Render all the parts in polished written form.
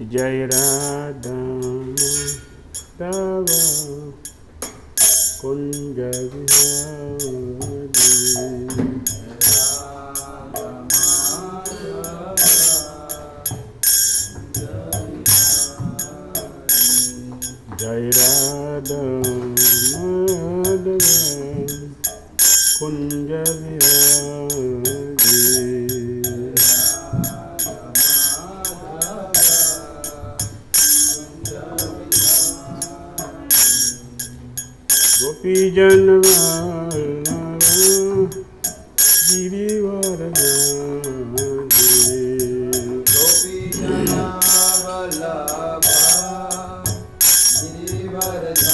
जय राधा माधव कुंज विहारी। जय राधा माधव कुंज विहारी। गोपी जन वल्लभ गिरिवरधारी। गोपी जन वल्लभ गिरिवरधारी।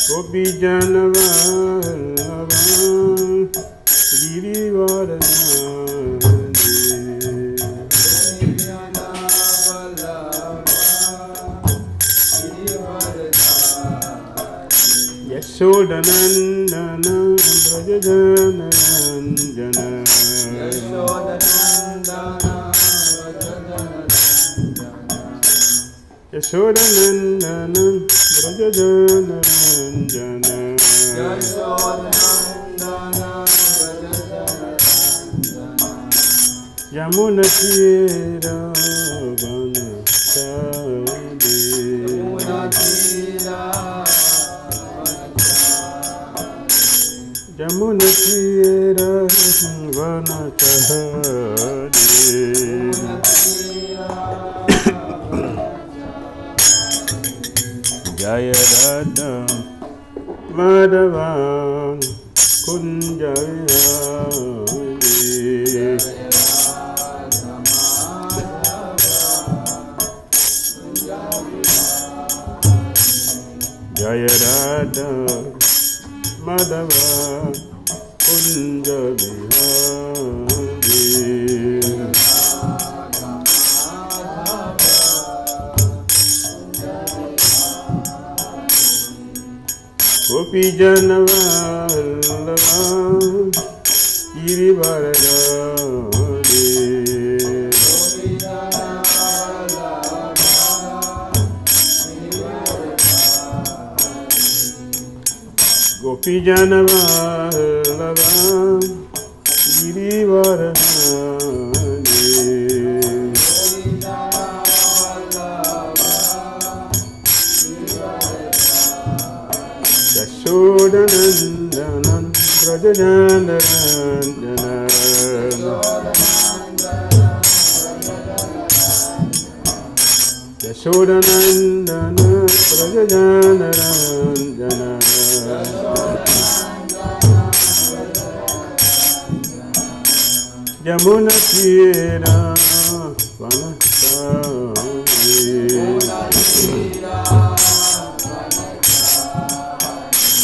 गोपी जन वल्लभ गिरिवरधारी। यशोदनंदन व्रजजनरंजन। यशोदनंदन व्रजजनरंजन। यमुनतीरा वनचारी। यमुनतीरा वनचारी। जय राधा माधव कुंज विहारी। जय राधा माधव कुंज विहारी। गोपी जन वल्लभ गिरिवरधारी। गोपी जन वल्लभ गिरिवरधारी। यशोदनंदन व्रजजनरंजन। यशोदनंदन व्रजजनरंजन। यमुनतीरा वनचारी।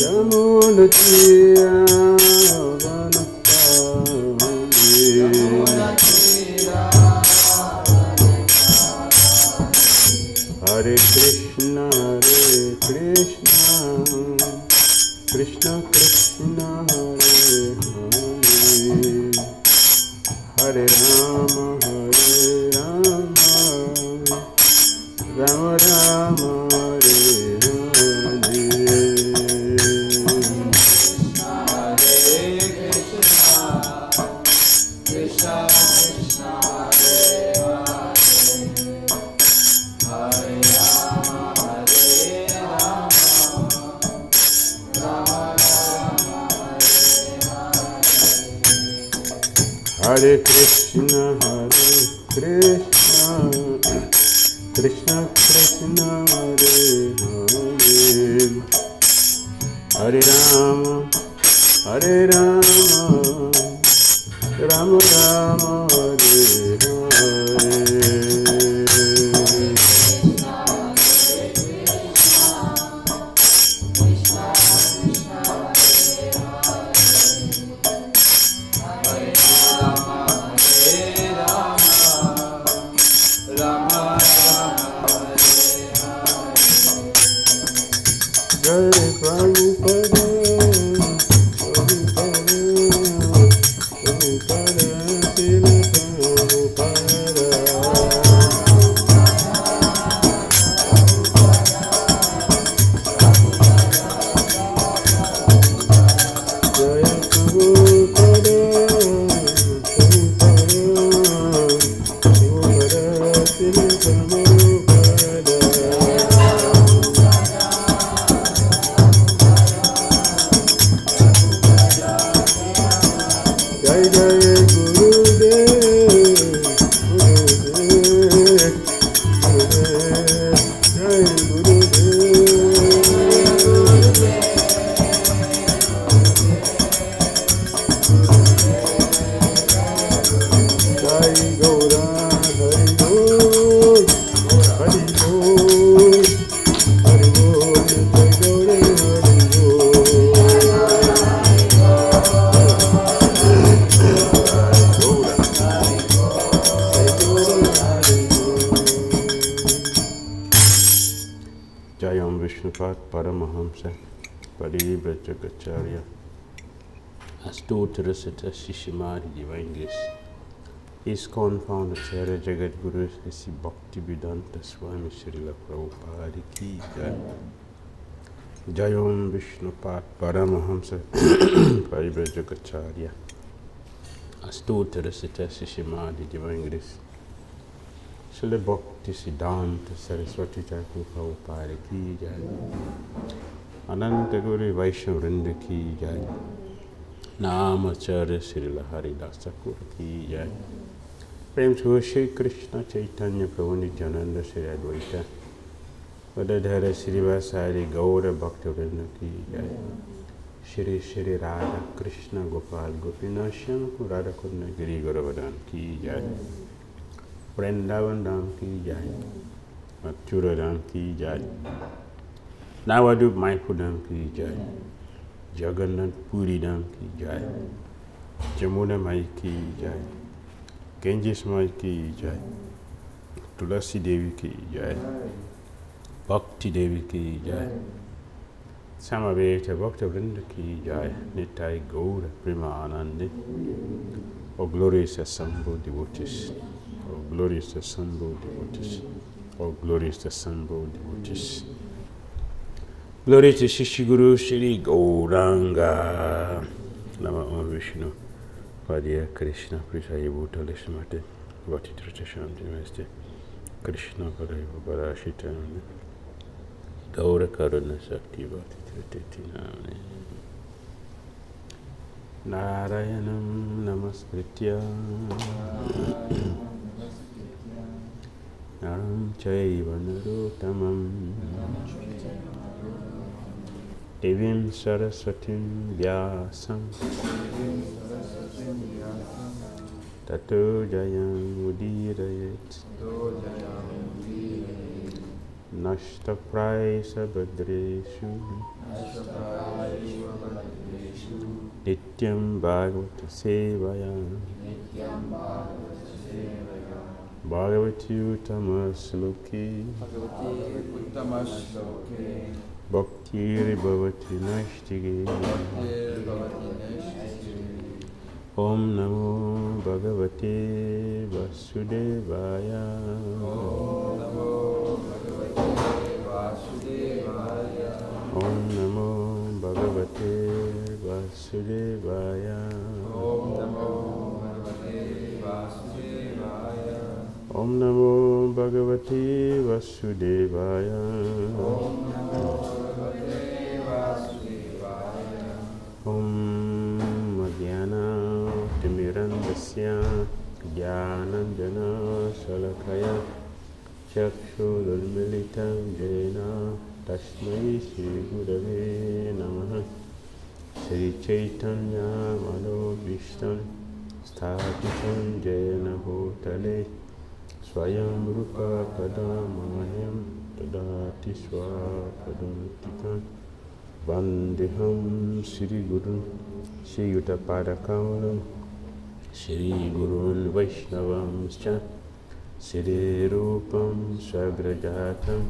यमुनतीरा वनचारी। हरे कृष्ण कृष्ण कृष्ण हरे हरे, हरे राम राम राम हरे हरे। हरे कृष्ण कृष्ण कृष्ण हरे हरे, हरे Ram Ram Ram Hare Hare. Vishnupada Paramahamsa Parivrajagacharya Astotarasata Shishimari Divine Grace ISKCON Founder Acharya Jagadguru Sri Bhaktivedanta Swami Srila Prabhupada Ki Jai Jayom Vishnupada Paramahamsa Parivrajagacharya Astotarasata Shishimari Divine Grace Srila Bhakti Siddhanta Saraswati Thakur Prabhupada Ki Jai Ananta Gauri Vaishnava Vrinda Ki Jai Namacharya Srila Haridas Thakur Ki Jai Prem to Shri Krishna Chaitanya Prabhu Nityananda Shri Advaita Vadadhara Srivasari Gaura Bhakta Vrinda Ki Jai Shri Shri Radha Krishna Gopal Gopinashyam Radha Kunna Giri Garavardhan Ki Jai Vrindavan Dham Ki Jai Mathura Dham Ki Jai Navadu Mayapur Dham Ki Jai Jagannath Puri Dham Ki Jai Jamuna Mai Ki Jai Ganges Mai Ki Jai Tulasi Devi Ki Jai Bhakti Devi Ki Jai Samaveta Bhakta Vrinda Ki Jai Nitai Gaura Premanande O glorious assembled devotees O glorious assembled devotees O glorious assembled devotees Glory to Shishi Guru Shri Gauranga Nama Om Vishnu Padya Krishna Prisaya Bhutale Smate Vatitra Shanti Meste Krishna Padaya Parashita Gaura Karuna Sakti Vatitra Namne Narayanam Namaskritya Naram Chaiva Narottamam Devim Saraswatim Vyasam Tato Jayam Udirayet Nashta Praisa Badreshu Nityam Bhagavata Sevayam Bhagavati Uttamasloki Bhaktir Bhavati Nashtige Om Namo Bhagavate Vasudevaya Om Namo Bhagavate Vasudevaya Om Namo Bhagavate Vasudevaya Om Madhyana Timirandasya Jnananjana Shalakaya Chakshudurmilitam Jena Tasmai Shri Gurave Namaha Shri Chaitanya Manobhishtam Sthapitam Jena Bhutale Swayam Rupa Padamahyam Tadati Swapadantikam Vandeham Shri Guru Shri Yuttapada Kamalam Shri Gurun Vaishnavamscha Shri Rupam Sagrajatam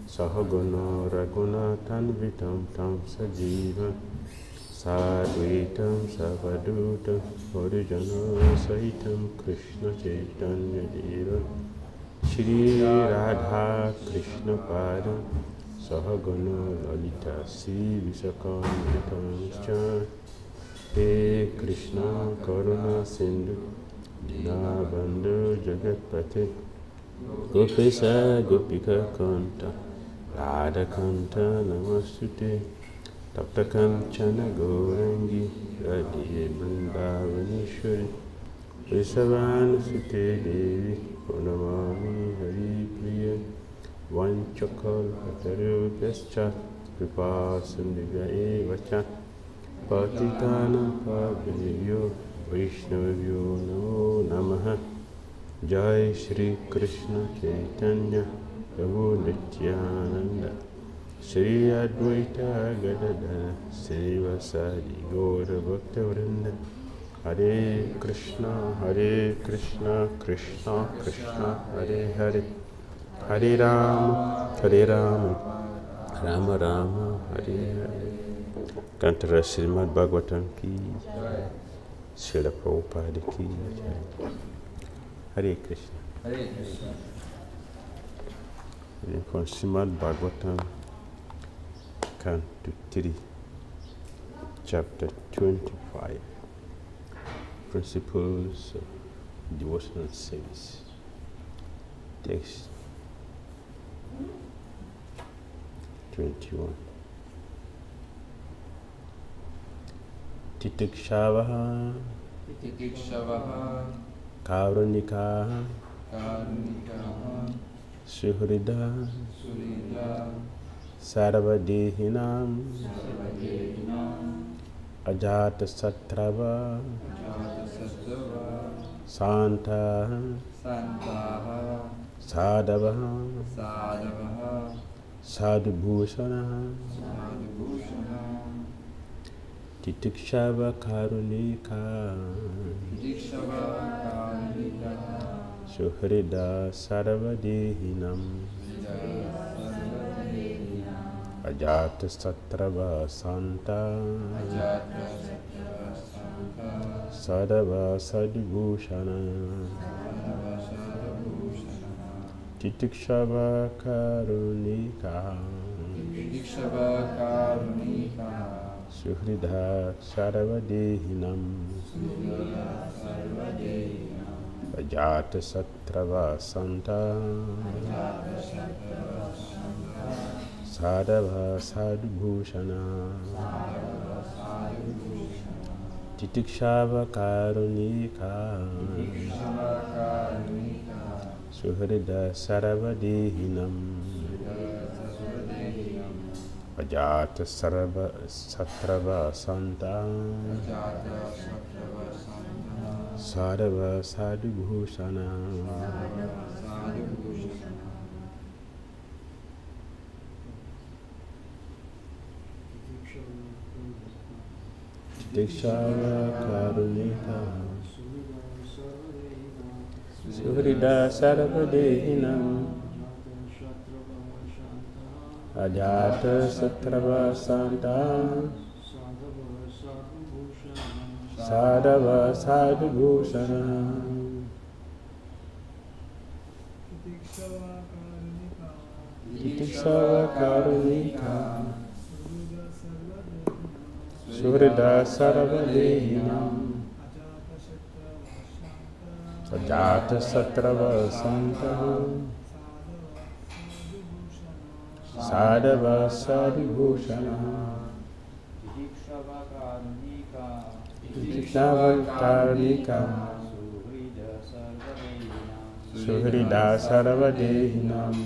Sahaguna Raghunathan Vitam Tam Sajivam Sadvaitam Savadutam Harijana Sahitam Krishna Chaitanya Deva Shri Radha Krishna Padam Sahagana Lalita Sri Visakam He Krishna Karuna Sindhu Dinabandhu Jagatpate Gopesa Gopika Kanta Radha Kanta Namastute Tapta Kanchana Gaurangi Radhe Vrindavaneshwari Vrisavana Sute Devi Purnamami Hari Priya Vanchakal Patarubhyascha Kripa Sindhya Evacha Patitana Pavyo Vaishnavyo Namo Namaha Jai Shri Krishna Chaitanya Prabhu Nityananda Shri Advaita Gadadhara Srivasadi Gaura Bhakta Vrinda Hare Krishna Krishna Krishna Hare Hare Hare Rama Ram Ram Hare Hare. कंठर Shrimad Bhagavatam की जय, श्रील प्रभुपाद की जय। हरे Krishna. Hare Krishna. From Srimad Bhagavatam, Canto 3, Chapter 25, Principles of Devotional Service. Text 21. Titikshavaha Titikshavaha Karunika Karunikaha Suhrida Surida Sarvadehinam Sarvadehinam Ajata Satrava Jatasattva Santa Santaha Sadhava Sadhavaha Sadhubhushana Sadhubhushana Titikshava Karunika Titikshava Karunikaha Suhrida Sarvadehinam Sarvadehinam Ajata Satrava Santa Jatasattva Santa Sadhava Sadhubhushana Sadhava Sadhubhushana Titikshava Karunika Titikshava Karunikaha Suhrida Sarvadehinam Sarvadehinam Ajata Satrava Santa Jatasattva Santa Sadhava Sadhubhushana Sadhubhushana Titikshava Karunika Titikshava Karunikaha Suhrida Sarvadehinam Sarvadehinam Ajata Satrava Santa Jatasattva Santa Sadhava Sadhubhushana Sadhubhushana Titikshava Karunika Suhrida Sarvadehinam Ajata Satrava Santa Sadhava Sadhubhushana Titikshava Karunika Suhrida Sarvadehinam Ajata Satrava Santa Sadhava Sadhubhushana Titikshava Karunikaha Titikshava Karunika Suhrida Sarvadehinam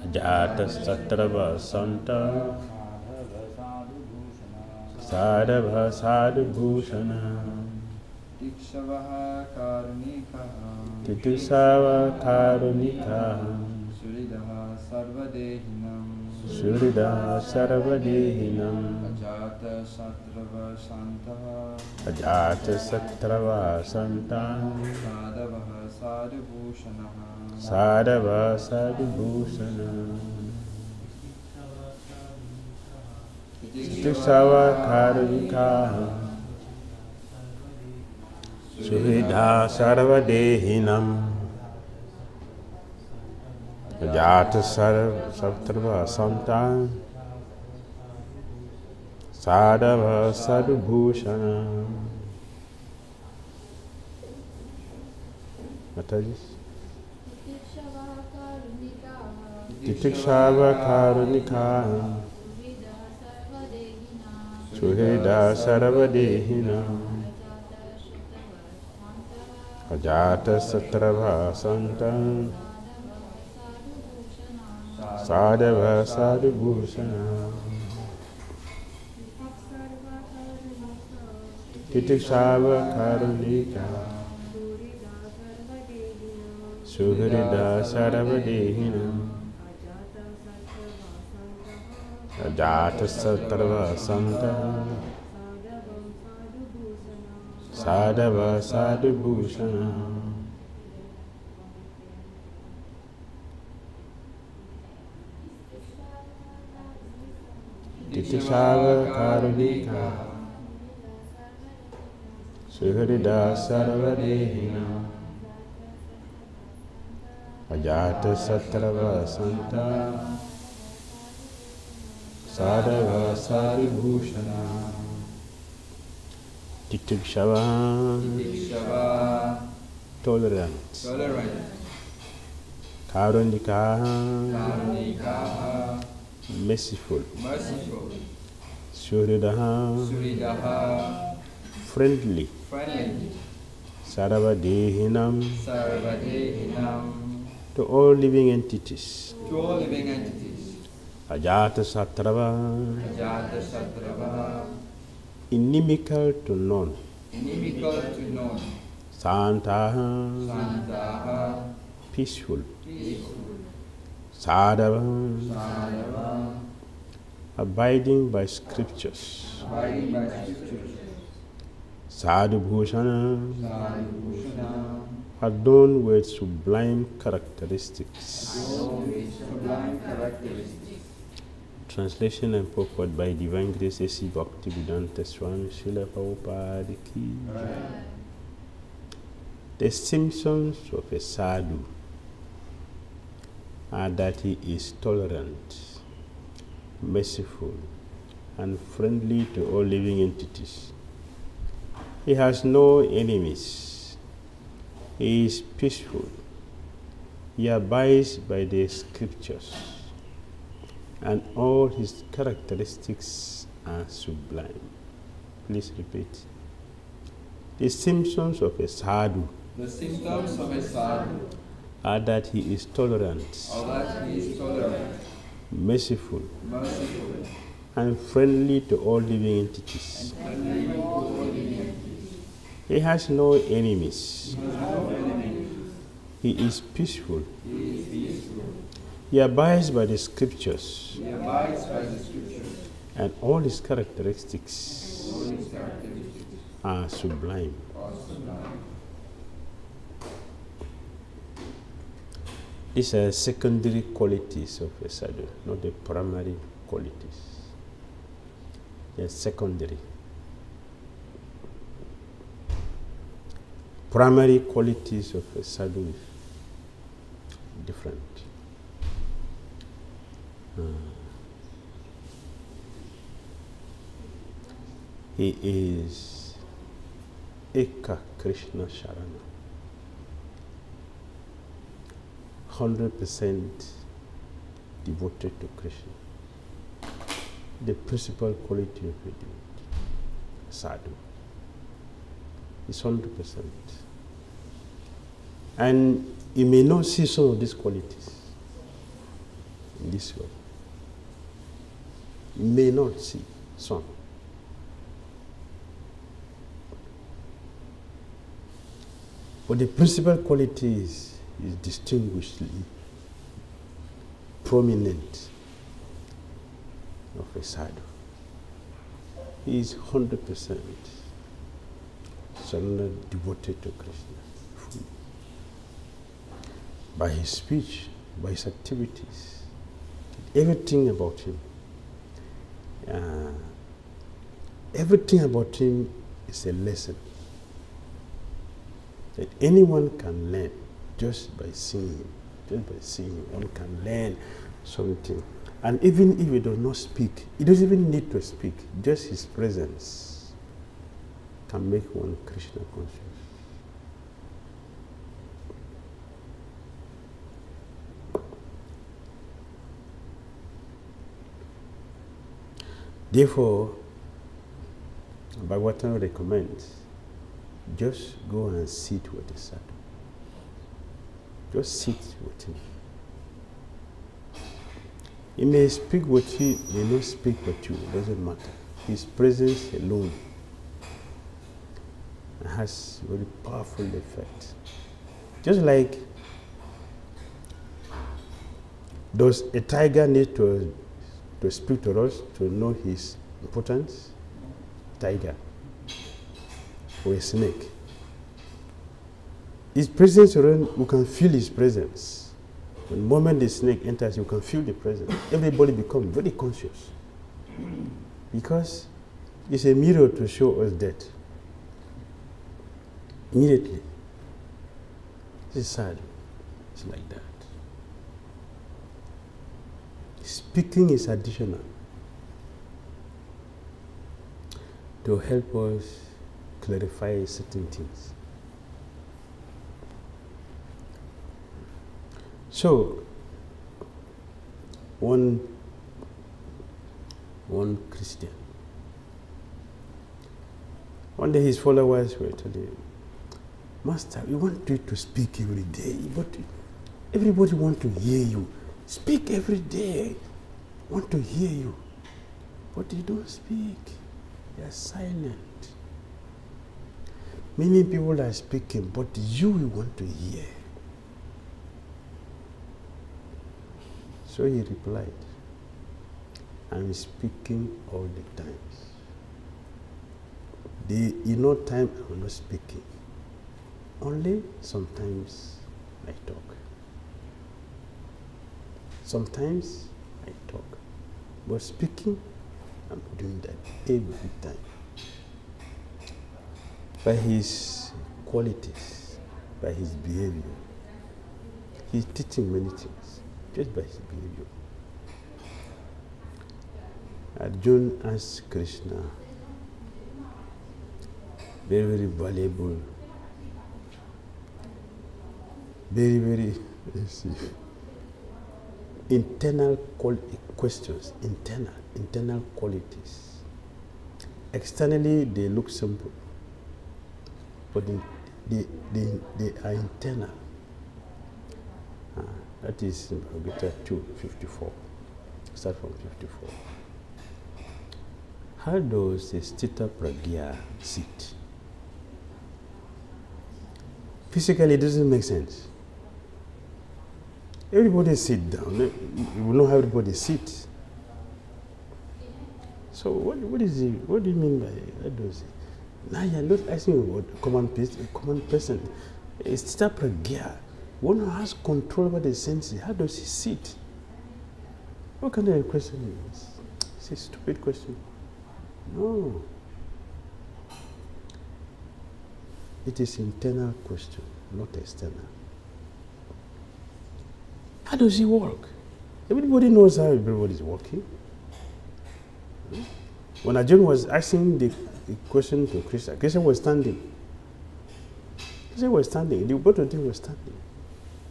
Ajata Satrava Santa Sadhava Sadhubhushana Titikshava Karunikaha Titikshava Karunika Suridaha Sarvadehinam Surida Sarvadehinam Ajata Satrava Santaha Ajata Satrava Santa Sadhavaha Sadhubhushanaha Sadhava Sadhubhushana Titikshava Karunika Suhrida Sarvadehinam Ajata Satrava Santa Sadhava Sadhubhushana. Mataji? Titikshava Karunika Suhrida Sarvadehinam Ajata Satrava Santa Sadhava Sadhubhushana Titikshava Karunika Suhrida Sarvadehinam Ajata Satrava Santa Sadhava Sadhubhushana Nitishava Karunika Suhrida Sarvadehina Ajata Satrava Santa Sadava Sadibhushana Titikshava Tikshava, Tolerance tolerant, Karunika Karunika, Merciful merciful, Suhridaha Suridaha, Friendly friendly, Saravadehinam Sarvadehinam, to all living entities to all living entities, Ajata Satrava Ajata Satrava, inimical to none inimical to none, Santaha Santaha, peaceful peaceful, Sadava Sadava, abiding by scriptures abiding by scriptures, Sadhubhushana Sadhubhushana, adorned with sublime characteristics. sublime characteristics. Translation and purport by Divine Grace A.C. Bhaktivedanta Swami Srila Prabhupada Ki. The symptoms of a sadhu are that he is tolerant, merciful, and friendly to all living entities. He has no enemies. He is peaceful. He abides by the scriptures, and all his characteristics are sublime. Please repeat. The symptoms of a sadhu The symptoms of a sadhu are that he is tolerant, are that he is tolerant, merciful, merciful, and friendly to all living entities. friendly to all living entities. He has no enemies. He has no enemies. He is peaceful. He is peaceful. He abides by the scriptures, He abides by the scriptures. and all his characteristics All his characteristics are sublime. are sublime. These are secondary qualities of a sadhu, not the primary qualities. They are secondary. Primary qualities of a sadhu is different. He is Eka Krishna Sharana. 100% devoted to Krishna. The principal quality of a sadhu is 100%. And you may not see some of these qualities in this world. You may not see some. But the principal quality is distinguishedly prominent of a sadhu. He is 100% surrendered, devoted to Krishna. By his speech, by his activities, everything about him. Everything about him is a lesson that anyone can learn just by seeing him. Just by seeing him, one can learn something. And even if he does not speak, he doesn't even need to speak. Just his presence can make one Krishna conscious. Therefore, Bhagavatam recommends just go and sit with the sadhu. Just sit with him. He may speak with you, may not speak with you, it doesn't matter. His presence alone has very powerful effect. Just like, does a tiger need to speak to us to know his importance? Tiger. Or a snake. His presence around, you can feel his presence. The moment the snake enters, you can feel the presence. Everybody becomes very conscious. Because it's a mirror to show us that. Immediately. It's sad. It's like that. Speaking is additional to help us clarify certain things. So, one Christian, one day his followers were telling him, Master, we want you to speak every day, but everybody wants to hear you. Speak every day. Want to hear you. But you don't speak. You are silent. Many people are speaking, but you want to hear. So he replied, I'm speaking all the time. In no time I'm not speaking. Only sometimes I talk. Sometimes I talk. But speaking, I'm doing that every time. By his qualities, by his behavior. He's teaching many things, just by his behavior. Arjuna asked Krishna, very, very valuable, very, very, internal questions, internal qualities. Externally, they look simple, but they are internal. That is in Bhagavad Gita 2:54. Start from 54. How does the Sthita Pragya sit? Physically, it doesn't make sense. Everybody sit down. You know how everybody sits. So what is it? What do you mean by that? Does it? Now you're not asking about a common person. It's Sthita Pragya. One who has control over the senses. How does he sit? What kind of a question is this? It's a stupid question. No. It is internal question, not external. How does he work? Everybody knows how everybody is working. When Arjuna was asking the question to Krishna, Krishna was standing. Krishna was standing. The both of them were standing.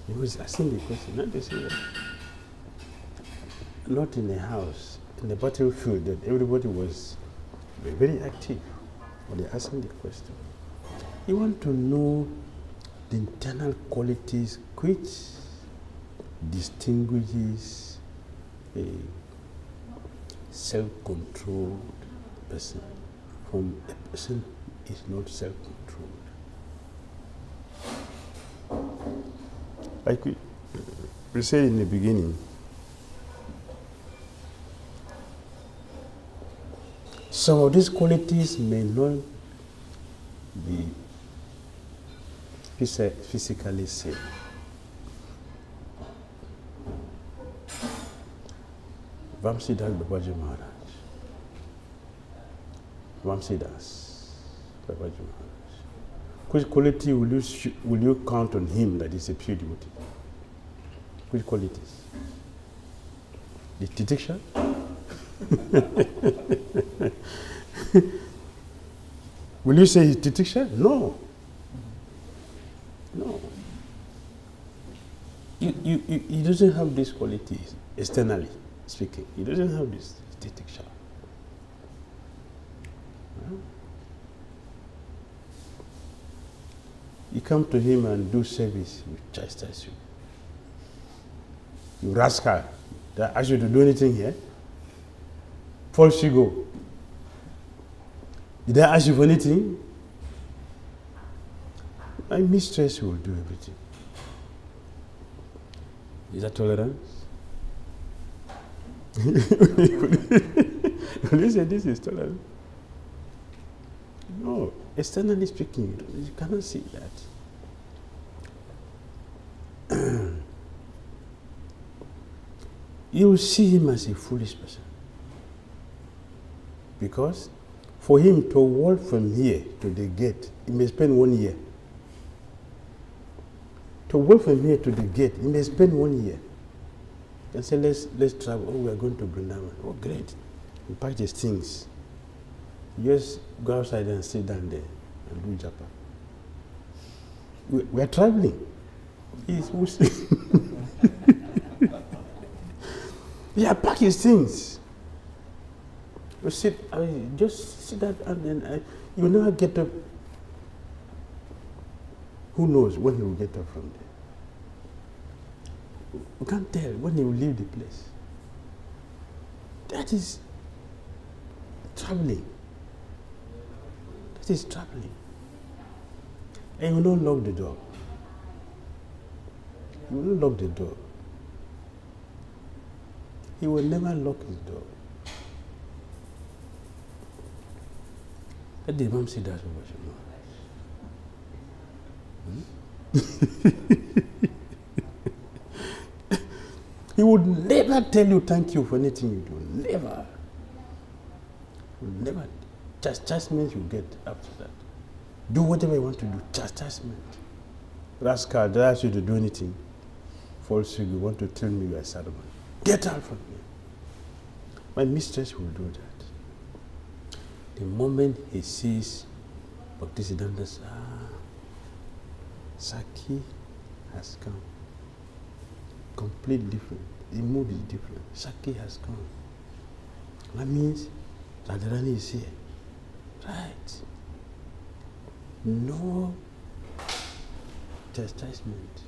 He was asking the question. Not this way. Not in a house, in the battlefield, that everybody was very active. But they're asking the question. You want to know the internal qualities which distinguishes a self-controlled person from a person who is not self-controlled. Like we said in the beginning, some of these qualities may not be physically seen. Vamsiddhas Babaji Maharaj. Vamsiddhas Babaji Maharaj. Which quality will you count on him that is a pure devotee? Which qualities? The titiksha? Will you say he's titiksha? No. No. He doesn't have these qualities externally speaking. He doesn't have this titiksha. You come to him and do service, he will chastise you. You rascal. Did I ask you to do anything here? False ego. Did I ask you for anything? My mistress will do everything. Is that tolerance? Will you say this is tolerance? No. Externally speaking, you cannot see that. You will see him as a foolish person. Because for him to walk from here to the gate, he may spend 1 year. To walk from here to the gate, he may spend 1 year. And say, let's travel. Oh, we are going to Vrindavan. Oh, great. He packed his things. Just go outside and sit down there and do japa. We are traveling. He's yeah, pack his things. You sit, just sit down and then you will never get up. Who knows when he will get up from there? You can't tell when he will leave the place. That is traveling. That is traveling. And you will not lock the door. You will not lock the door. He will never lock his door. Let the Imam say that over. He would never tell you thank you for anything you do. Never. He would never. Chastisement you get after that. Do whatever you want to do. Chastisement. Rascal, did I ask you to do anything? False, you want to tell me you are Solomon. Get out from here. My mistress will do that. The moment he sees Bhaktisiddhanta, Saki has come. Completely different. The mood is different. Saki has come. That means Radharani is here. Right. No chastisement.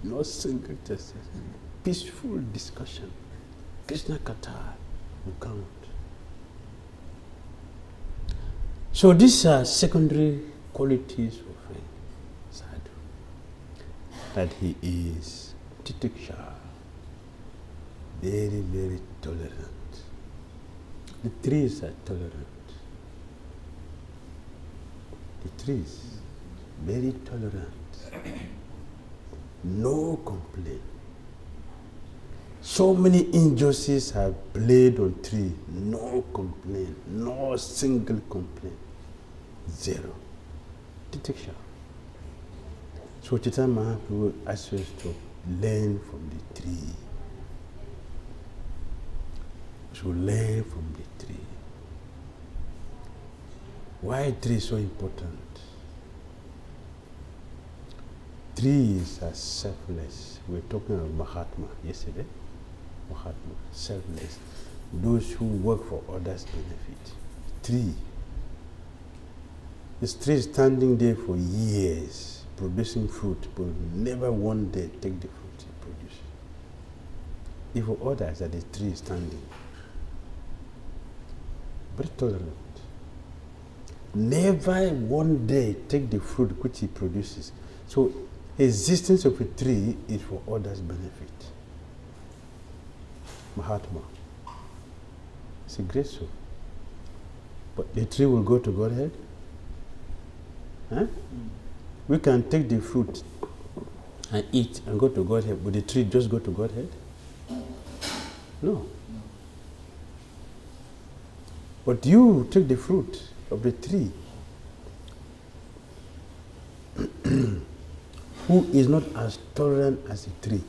No single chastisement. Peaceful discussion. Krishna Katha will count. So these are secondary qualities of a sadhu. That he is titiksha, very, very tolerant. The trees are tolerant. The trees, very tolerant. No complaint. So many injustices have played on tree. No complaint. No single complaint. Zero. Titiksha. So Chaitanya Mahaprabhu asks us to learn from the tree. So learn from the tree. Why tree is so important? Trees are selfless. We were talking about Mahatma yesterday. Mahatma, selfless. Those who work for others' benefit. Tree. This tree is standing there for years, producing fruit, but never one day take the fruit it produces. If for others that the tree is standing, very tolerant. Never one day take the fruit which he produces. So existence of a tree is for others' benefit. Mahatma. It's a great soul. But the tree will go to Godhead? Huh? We can take the fruit and eat and go to Godhead, but the tree just go to Godhead? No. But you take the fruit of the tree who is not as tolerant as a tree.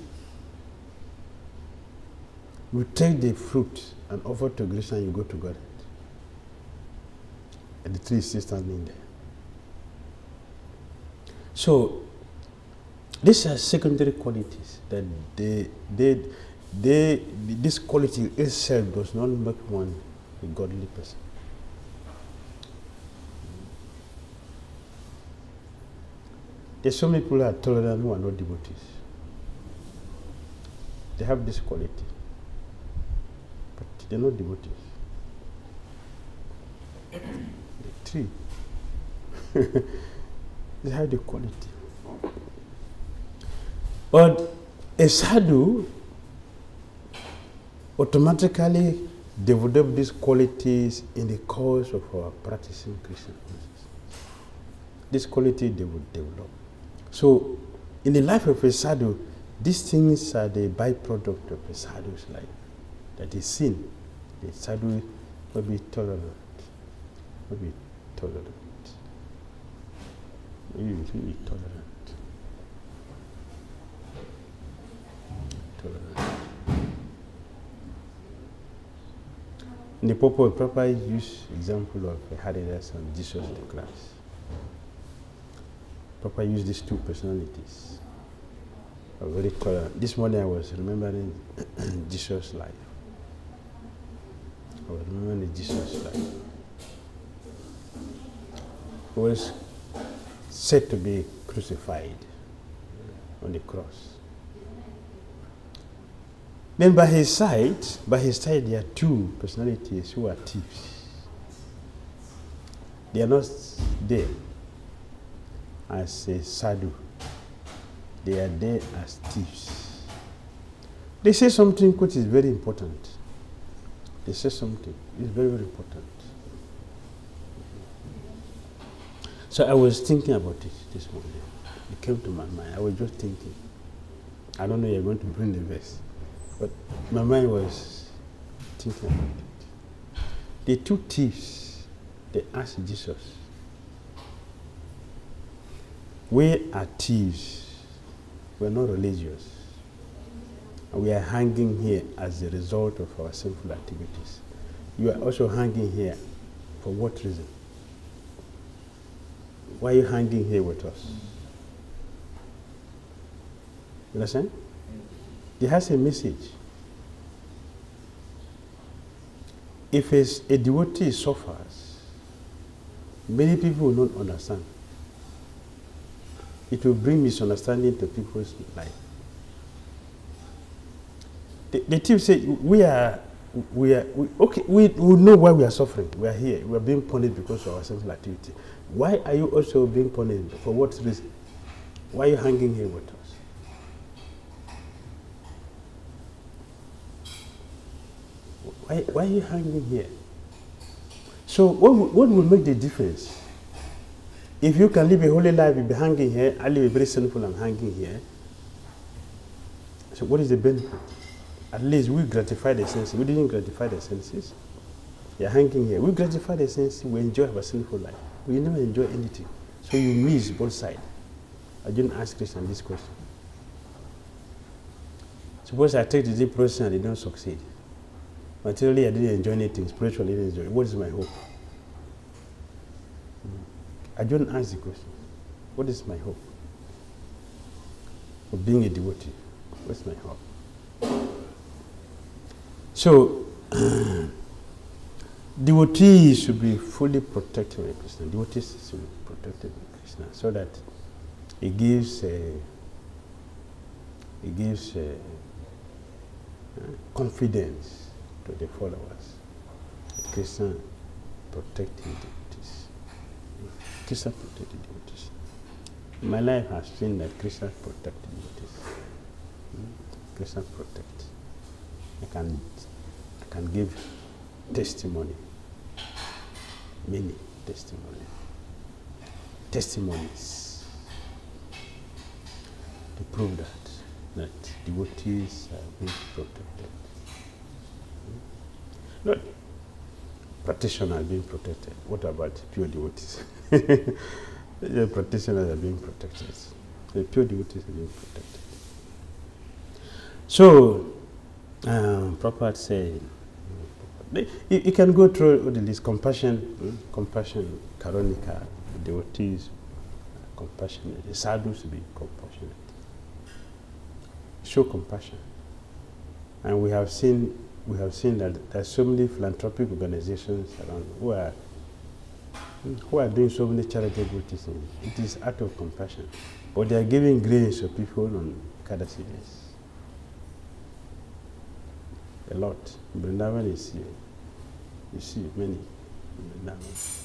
You take the fruit and offer to Krishna and you go to Godhead. And the tree is still standing there. So, these are secondary qualities that this quality itself does not make one a godly person. There's so many people who are tolerant who are not devotees. They have this quality, but they're not devotees. The tree. They have the quality. But a sadhu automatically develop these qualities in the course of our practicing Krishna consciousness. This quality they will develop. So, in the life of a sadhu, these things are the byproduct of a sadhu's life. That is sin. The sadhu will be tolerant. Not be tolerant. You be tolerant. Tolerant. In the Papa use example of Haridas and Jesus the Christ. Papa used these two personalities. Very tolerant. This morning I was remembering Jesus' life. I was remembering Jesus' life. He was said to be crucified on the cross. Then by his side there are two personalities who are thieves. They are not there as a sadhu. They are there as thieves. They say something which is very important. They say something. It's very, very important. So I was thinking about it this morning. It came to my mind. I was just thinking. I don't know you're going to bring the verse. But my mind was thinking about it. The two thieves, they asked Jesus, we are thieves. We are not religious. And we are hanging here as a result of our sinful activities. You are also hanging here for what reason? Why are you hanging here with us? You understand? It has a message. If a devotee suffers, many people will not understand. It will bring misunderstanding to people's life. The thief said, we know why we are suffering. We are here. We are being punished because of our sinful activity. Why are you also being punished? For what reason? Why are you hanging here with us? Why are you hanging here? So what will make the difference? If you can live a holy life, you'll be hanging here. I live a very sinful, I'm hanging here. So what is the benefit? At least we gratify the senses. We didn't gratify the senses. You're hanging here. We gratify the senses. We enjoy our sinful life. We never enjoy anything. So you miss both sides. I didn't ask Christian this question. Suppose I take the deep process and I don't succeed. Materially, I didn't enjoy anything. Spiritually, I didn't enjoy. What is my hope? I don't ask the question. What is my hope? For being a devotee. What's my hope? So, devotees should be fully protected by Krishna. Devotees should be protected by Krishna so that it gives confidence to the followers. Krishna protecting devotees. Krishna protected devotees. My life has seen that Krishna protected devotees. Krishna protect. I can give testimony, many testimonies to prove that devotees are being protected. Not practitioners being protected. What about pure devotees? The practitioners are being protected. The pure devotees are being protected. So, Prabhupada said, you can go through all the list: compassion, karunika, devotees, compassionate, the sadhus be compassionate. Show compassion. And we have seen that there are so many philanthropic organizations around who are doing so many charitable things. It is out of compassion. But they are giving grace to people on Kadasi days. A lot. Vrindavan is here. You see many in Vrindavan.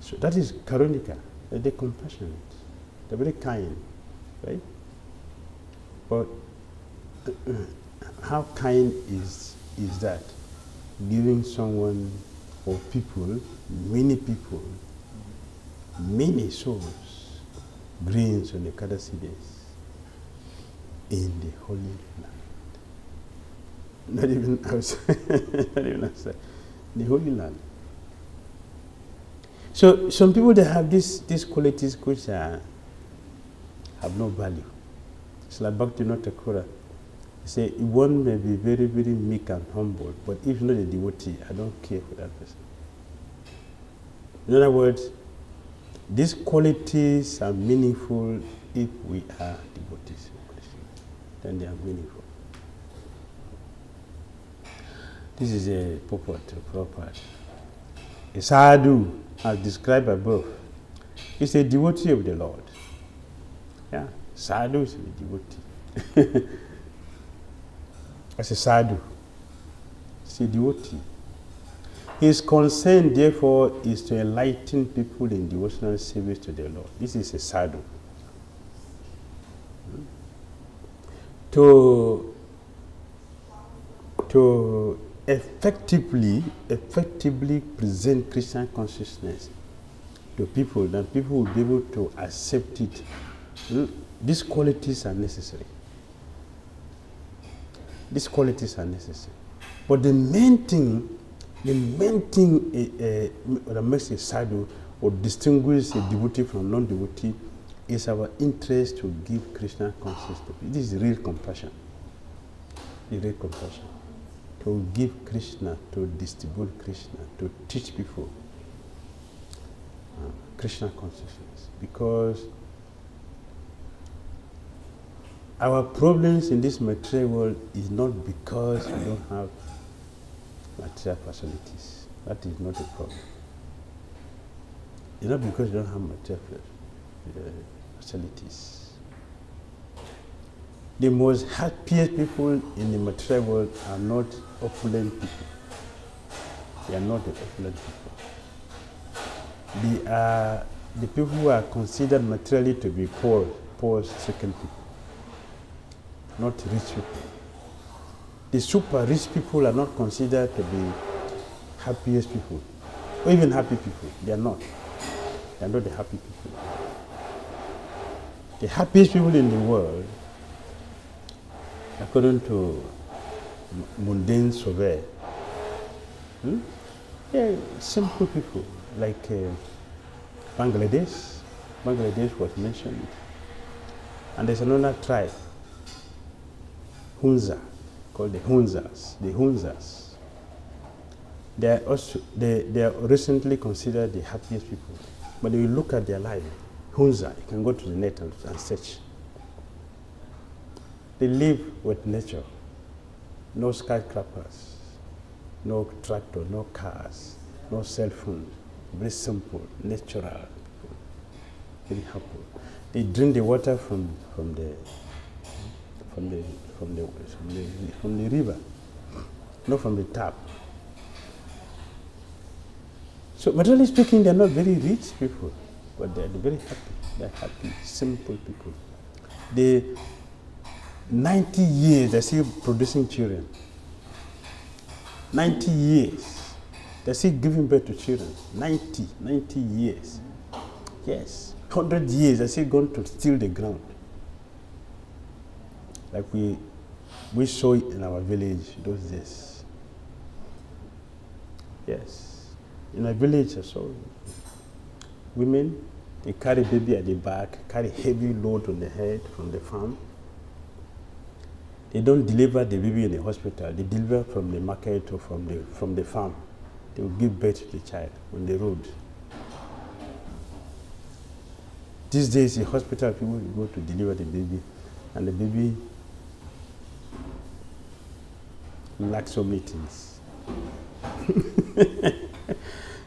So that is karunika. They're compassionate. They're very kind, right? But how kind is that? Giving someone or people, many souls, grains on the Kadasi days in the Holy Land. Not even outside, not even outside. The Holy Land. So some people, they have these qualities which have no value. It's like Bhaktivinoda Thakur. He say, one may be very, very meek and humble, but if not a devotee, I don't care for that person. In other words, these qualities are meaningful if we are devotees of Krishna. Then they are meaningful. This is a purport of Prabhupada. A sadhu, as described above, is a devotee of the Lord. Yeah, sadhu is a devotee. As a sadhu, is a devotee. His concern, therefore, is to enlighten people in devotional service to the Lord. This is a sadhu. To effectively present Christian consciousness to people, that people will be able to accept it. These qualities are necessary. These qualities are necessary. But the main thing that makes a sadhu or distinguish a devotee from non-devotee is our interest to give Krishna consciousness. This is real compassion. The real compassion. To give Krishna, to distribute Krishna, to teach people Krishna consciousness. Because our problems in this material world is not because we don't have material facilities. That is not a problem. It's not because we don't have material facilities. The most happiest people in the material world are not opulent people. They are not the opulent people. They are the people who are considered materially to be poor, stricken people, not rich people. The super rich people are not considered to be happiest people, or even happy people. They are not. They are not the happy people. The happiest people in the world, according to mundane survey, they're simple people, like Bangladesh. Bangladesh was mentioned. And there's another tribe, Hunza, called the Hunzas. The Hunzas. They are recently considered the happiest people. But if you look at their life, Hunza, you can go to the net and search. They live with nature. No skyscrapers, no tractor, no cars, no cell phones. Very simple, natural people. Very happy. They drink the water from the river, not from the tap. So materially speaking, they are not very rich people, but they are very happy. They are happy, simple people. They 90 years they're still producing children. 90 years they're still giving birth to children. 90 years. Yes. 100 years they're still going to till the ground. Like we saw it in our village those days. Yes. In our village I saw women, they carry baby at the back, carry heavy load on the head from the farm. They don't deliver the baby in the hospital. They deliver from the market or from the farm. They will give birth to the child on the road. These days, in hospital, people will go to deliver the baby, and the baby lacks so many things.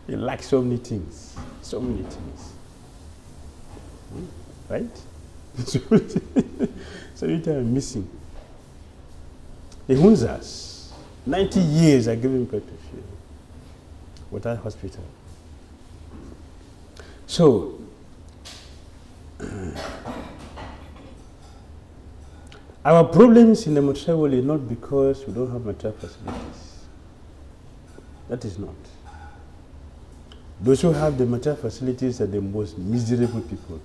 It lacks so many things. So many things. Right? So many times missing. The Hunzas, 90 years are giving birth to children without hospital. So, our problems in the material world is not because we don't have material facilities. That is not. Those who have the material facilities are the most miserable people.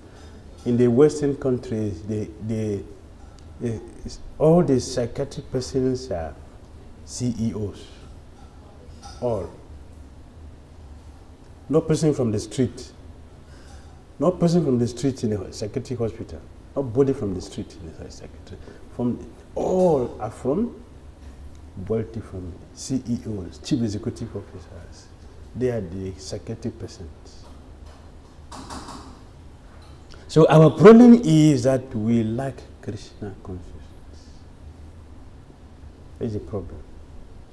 In the Western countries, all the psychiatric persons are CEOs. All. Not person from the street. Not person from the street in a psychiatric hospital. Not body from the street in a psychiatric. All are from wealthy families, CEOs, chief executive officers. They are the psychiatric persons. So our problem is that we lack Krishna consciousness. That is the problem.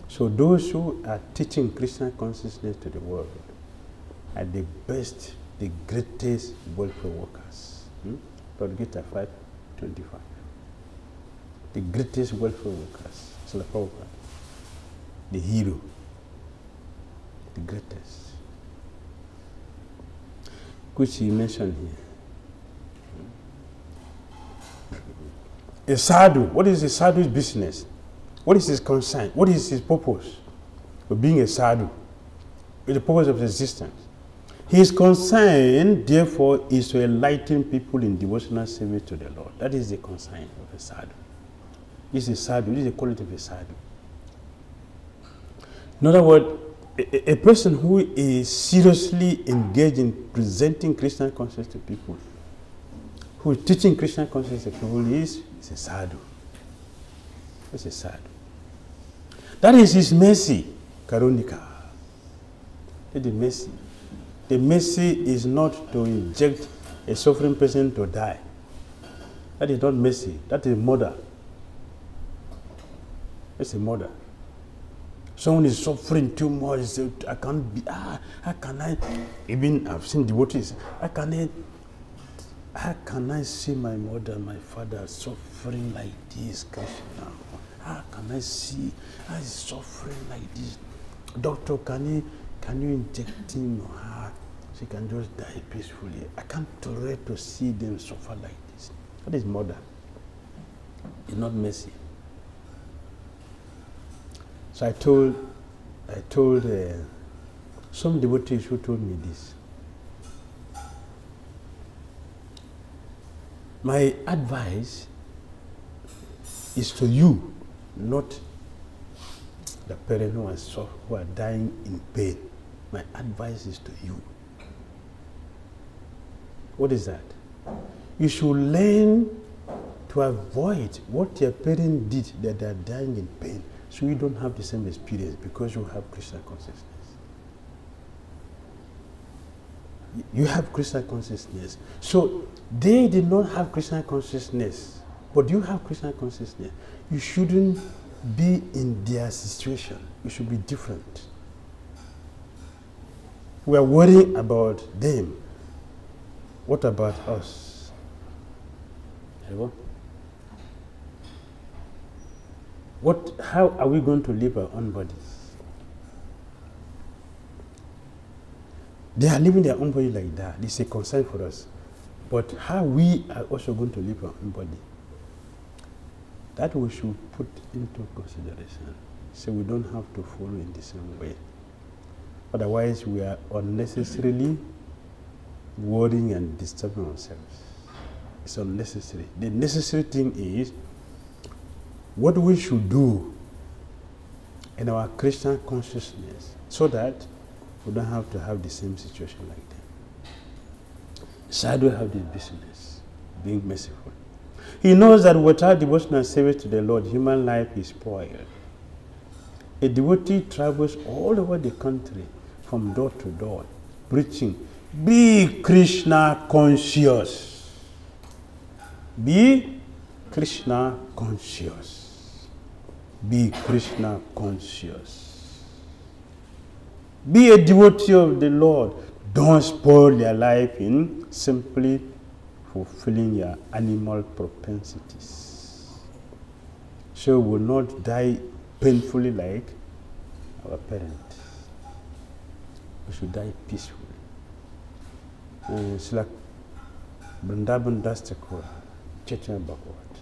So those who are teaching Krishna consciousness to the world are the best, the greatest welfare workers. Lord Gita 5:25. The greatest welfare workers. Srila Prabhupada. The hero. The greatest. Which he mentioned here. A sadhu, what is a sadhu's business? What is his concern? What is his purpose of being a sadhu? With the purpose of existence. His concern, therefore, is to enlighten people in devotional service to the Lord. That is the concern of a sadhu. This is a sadhu. This is the quality of a sadhu. In other words, a person who is seriously engaged in presenting Krishna consciousness to people, who is teaching Krishna consciousness to people, is a sadhu. It's a sadhu. That is his mercy, Karunika. It's the mercy. The mercy is not to inject a suffering person to die. That is not mercy. That is murder. It's a murder. Someone is suffering too much. So I can't be. How can I? Even I've seen devotees. How can I see my mother, my father suffering like this, Krishna? How can I see? How is suffering like this? Doctor, can you inject him or her? She can just die peacefully. I can't tolerate to see them suffer like this. That is murder. It's not mercy. So I told some devotees who told me this. My advice is to you, not the parents who are dying in pain. My advice is to you. What is that? You should learn to avoid what your parents did that they are dying in pain, so you don't have the same experience because you have Krishna consciousness. You have Krishna consciousness. So they did not have Krishna consciousness, but you have Krishna consciousness. You shouldn't be in their situation. You should be different. We are worrying about them. What about us? How are we going to live our own bodies? They are living their own body like that. It's a concern for us. But how we are also going to live our own body, that we should put into consideration, so we don't have to follow in the same way. Otherwise, we are unnecessarily worrying and disturbing ourselves. It's unnecessary. The necessary thing is what we should do in our Krishna consciousness so that we don't have to have the same situation like them. Sadhu have this business, being merciful. He knows that without devotional service to the Lord, human life is spoiled. A devotee travels all over the country from door to door, preaching, be Krishna conscious. Be Krishna conscious. Be Krishna conscious. Be a devotee of the Lord. Don't spoil your life in simply fulfilling your animal propensities. So we will not die painfully like our parents. We should die peacefully. It's like Vrindavan Das Thakur, Chaitanya Bhagavat.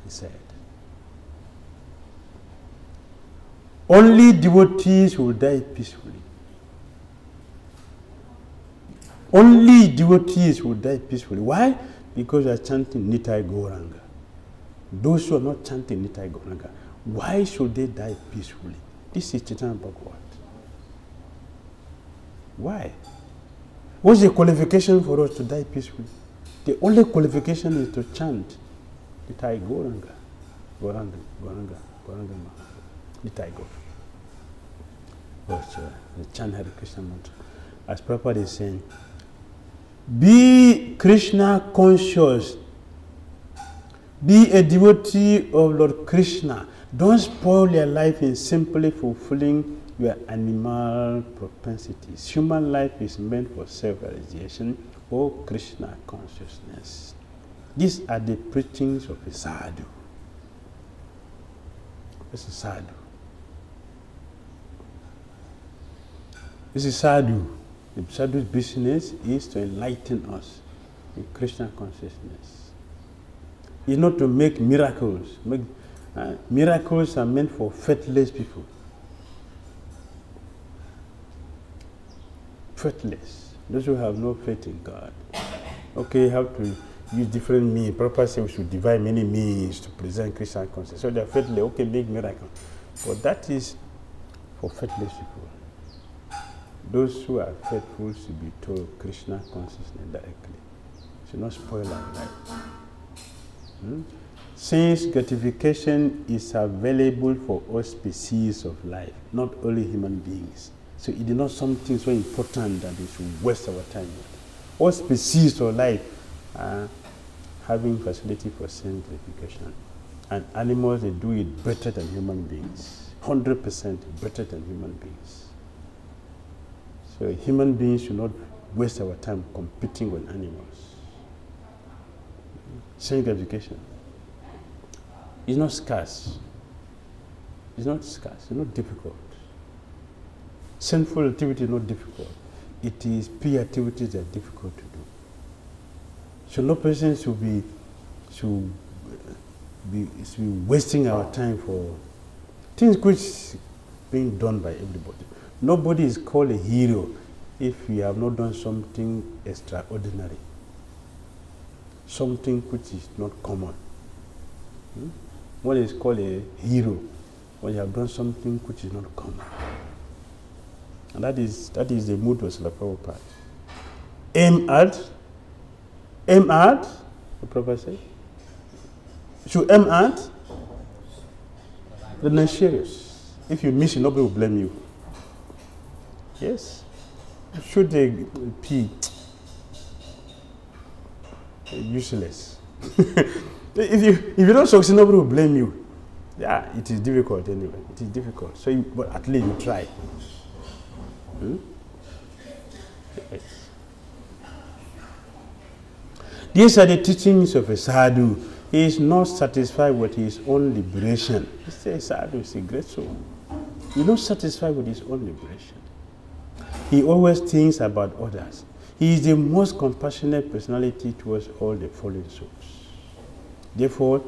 He said, only devotees will die peacefully. Only devotees will die peacefully. Why? Because we are chanting Nitai Gauranga. Those who are not chanting Nitai Gauranga, why should they die peacefully? This is Chaitanya Bhagavat. Why? What's the qualification for us to die peacefully? The only qualification is to chant Nitai Gauranga, Gauranga, Gauranga, Gauranga Mahaprabhu, Nitai Gaur. The chant Hare Krishna mantra. As Prabhupada is saying, be Krishna conscious. Be a devotee of Lord Krishna. Don't spoil your life in simply fulfilling your animal propensities. Human life is meant for self-realization or Krishna consciousness. These are the preachings of a sadhu. This is sadhu. This is sadhu. The sadhu's business is to enlighten us in Krishna consciousness. It's not to make miracles. Miracles are meant for faithless people. Faithless. Those who have no faith in God. Okay, you have to use different means. Prabhupada says we should devise many means to present Krishna consciousness. So they are faithless. Okay, make miracles. But that is for faithless people. Those who are faithful should be told Krishna consciousness directly. Should not spoil our life. Since gratification is available for all species of life, not only human beings. So it is not something so important that we should waste our time with. All species of life are having facility for sense gratification. And animals, they do it better than human beings. 100% better than human beings. So human beings should not waste our time competing with animals. Sense gratification is not scarce. It's not scarce. It's not difficult. Sinful activity is not difficult. It is pure activities that are difficult to do. So no person should be wasting our time for things which are being done by everybody. Nobody is called a hero if we have not done something extraordinary. Something which is not common. One is called a hero when you have done something which is not common. And that is the mood of Srila Prabhupada. Aim at, the Prabhupada said. Should aim at the non-serious. If you miss it, nobody will blame you. Yes. Should they be useless? If you don't succeed, nobody will blame you. Yeah, it is difficult anyway. It is difficult. So, but at least you try. Yes. These are the teachings of a sadhu. He is not satisfied with his own liberation. He says sadhu is a great soul. He is not satisfied with his own liberation. He always thinks about others. He is the most compassionate personality towards all the fallen souls. Therefore,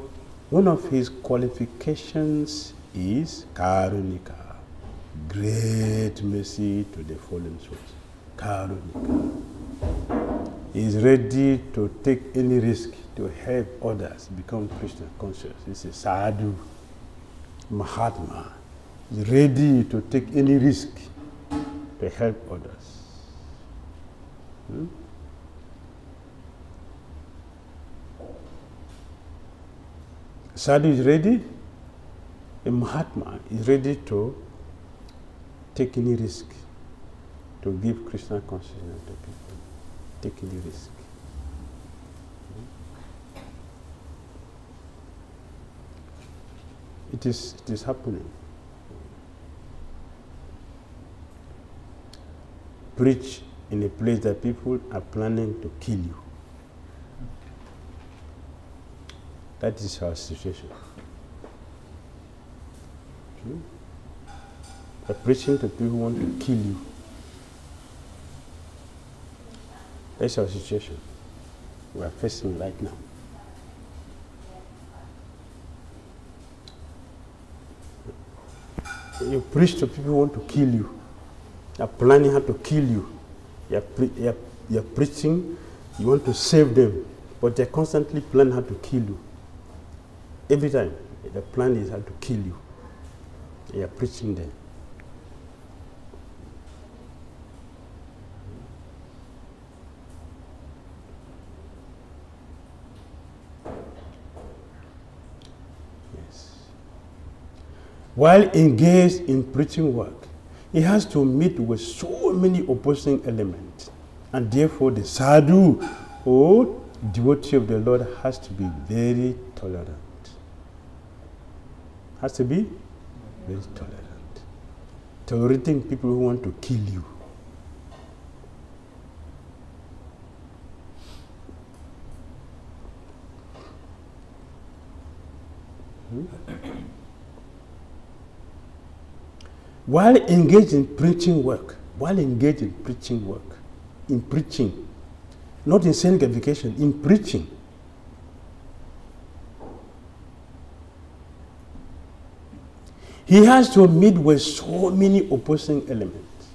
one of his qualifications is Karunika, great mercy to the fallen souls. Karunika. He is ready to take any risk to help others become Krishna conscious. He's a sadhu, Mahatma. He is ready to take any risk to help others. Sadhu is ready. A Mahatma is ready to take any risk to give Krishna consciousness to people. Take any risk. It is happening. Preach in a place that people are planning to kill you. That is our situation. We're preaching to people who want to kill you. That's our situation we are facing right now. You preach to people who want to kill you. They are planning how to kill you. You're preaching, you want to save them, but they're constantly planning how to kill you. Every time, the plan is how to kill you. You're preaching them. while engaged in preaching work, he has to meet with so many opposing elements. And therefore, the sadhu or devotee of the Lord has to be very tolerant. Has to be very tolerant. Tolerating people who want to kill you. While engaged in preaching work, in preaching, not in sanctification, in preaching, he has to meet with so many opposing elements.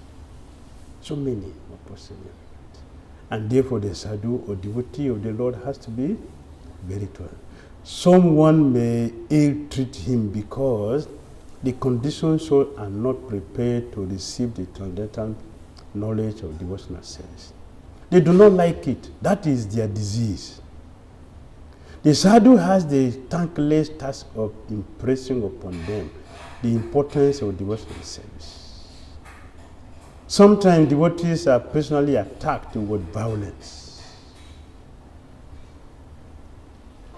So many opposing elements. And therefore the sadhu or devotee of the Lord has to be very tolerant. Someone may ill-treat him because the conditioned souls are not prepared to receive the transcendental knowledge of devotional service. They do not like it. That is their disease. The sadhu has the thankless task of impressing upon them the importance of devotional service. Sometimes devotees are personally attacked with violence.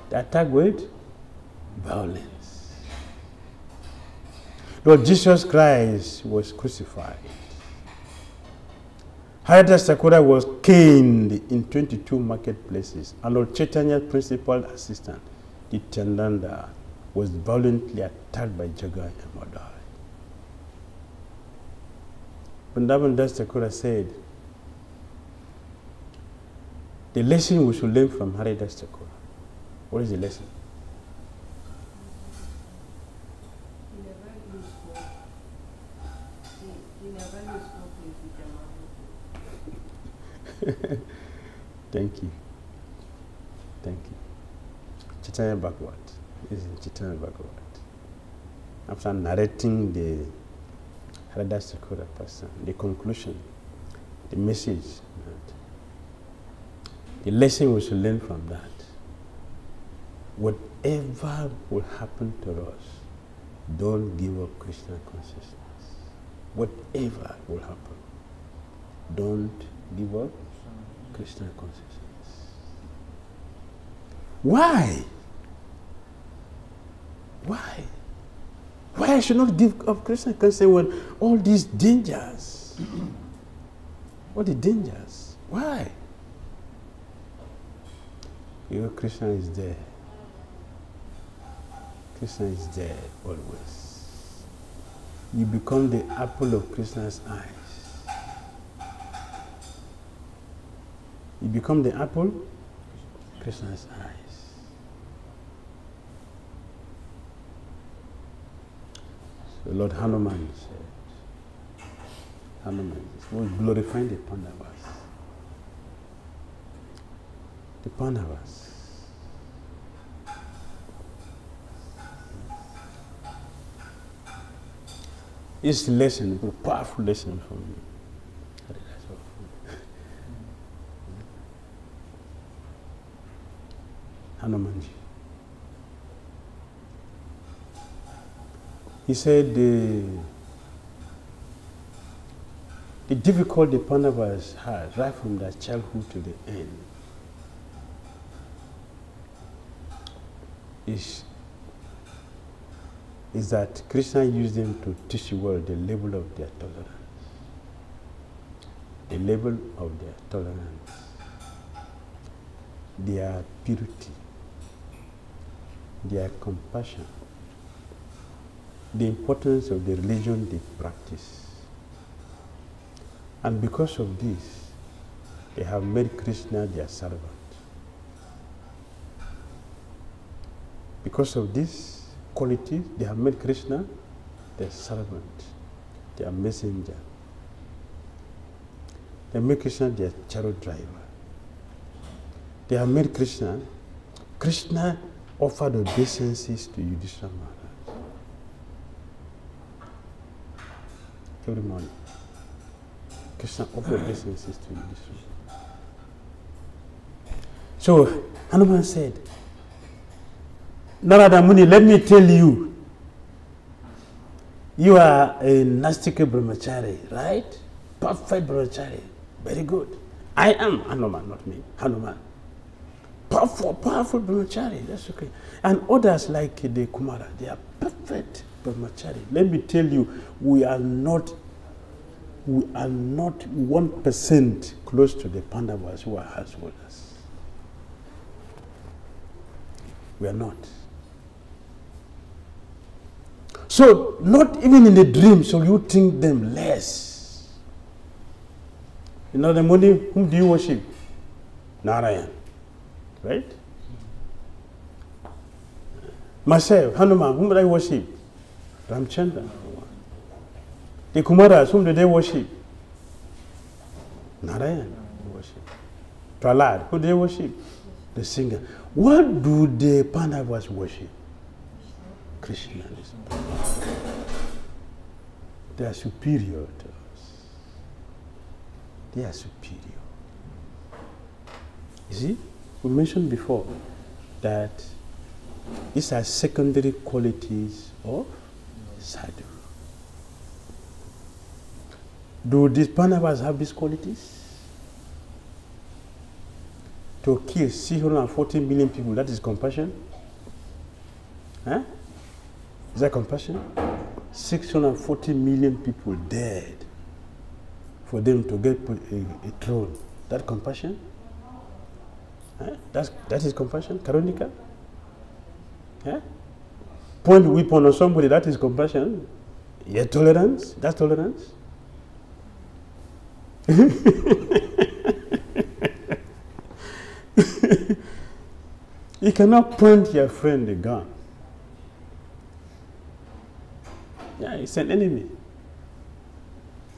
They attack with violence. Lord Jesus Christ was crucified. Haridas Thakur was caned in 22 marketplaces, and Lord Chaitanya's principal assistant, Nityananda, was violently attacked by Jagai and Madai. Vrindavan Das Thakur said, the lesson we should learn from Haridas Thakur. What is the lesson? Thank you. Thank you. Chaitanya Bhagavat. This is Chaitanya Bhagavat. After narrating the Haridas Thakur person, the conclusion, the message, the lesson we should learn from that. Whatever will happen to us, don't give up Krishna consciousness. Whatever will happen, don't give up Krishna consciousness. Why? Why? Why I should not give up Krishna consciousness when all these dangers? All the dangers? Why? Because Krishna is there. Krishna is there always. You become the apple of Krishna's eyes. You become the apple of Krishna's eyes. So Lord Hanuman said, Hanuman was glorifying the Pandavas. The Pandavas. It's a lesson, a powerful lesson for me. Hanumanji. He said the difficulty Pandavas had right from their childhood to the end is that Krishna used them to teach the world the level of their tolerance. The level of their tolerance, their purity, their compassion, the importance of the religion they practice. And because of this, they have made Krishna their servant. Because of this quality, they have made Krishna their servant, their messenger. They make Krishna their chariot driver. They have made Krishna offered obeisances to Yudhishthira Maharaj. Every morning, Krishna offered obeisances to Yudhishthira. So Hanuman said, Narada Muni, let me tell you, You are a Nastika Brahmachari, right? Perfect Brahmachari. Very good. I am Hanuman, not me. Hanuman. Powerful Brahmachari. That's okay. And others like the Kumara, they are perfect Brahmachari. Let me tell you, we are not 1% close to the Pandavas who are householders. We are not. So, not even in the dream shall you think them less. You know, the morning, whom do you worship? Narayan. Right? Myself, Hanuman, whom do I worship? Ramchandra. The Kumaras, whom do they worship? Narayan worship. Prahlad, who do they worship? The singer. What do the Pandavas worship? Krishna. They are superior to us. They are superior. You see, we mentioned before that these are secondary qualities of sadhu. Do these Pandavas have these qualities? To kill 640 million people, that is compassion? Huh? Is that compassion? 640 million people dead for them to get a throne. That compassion? Huh? That is compassion? Karunika? Huh? Point a weapon on somebody, that is compassion? Yeah, tolerance? That's tolerance? You cannot point your friend a gun. Yeah, it's an enemy.